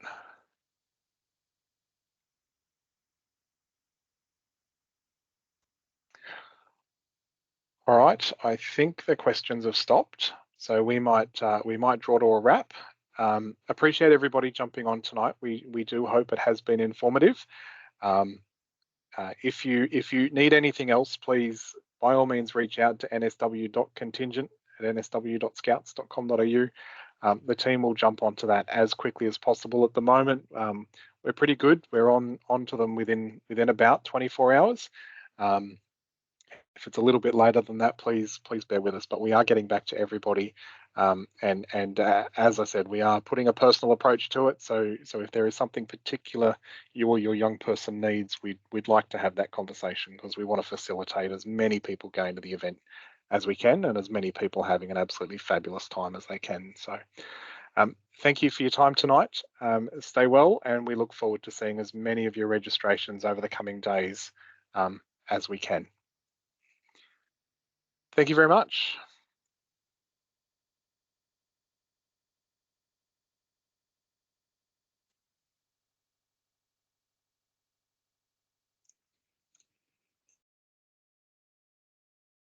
All right, I think the questions have stopped, so we might draw to a wrap. Appreciate everybody jumping on tonight. We do hope it has been informative. If you need anything else, please by all means reach out to nsw.contingent@nsw.scouts.com.au. The team will jump onto that as quickly as possible. At the moment, we're pretty good. We're onto them within about 24 hours. If it's a little bit later than that, please bear with us. But we are getting back to everybody, and as I said, we are putting a personal approach to it. So if there is something particular you or your young person needs, we'd like to have that conversation, because we want to facilitate as many people going to the event as we can, and as many people having an absolutely fabulous time as they can. So thank you for your time tonight. Stay well, and we look forward to seeing as many of your registrations over the coming days as we can. Thank you very much.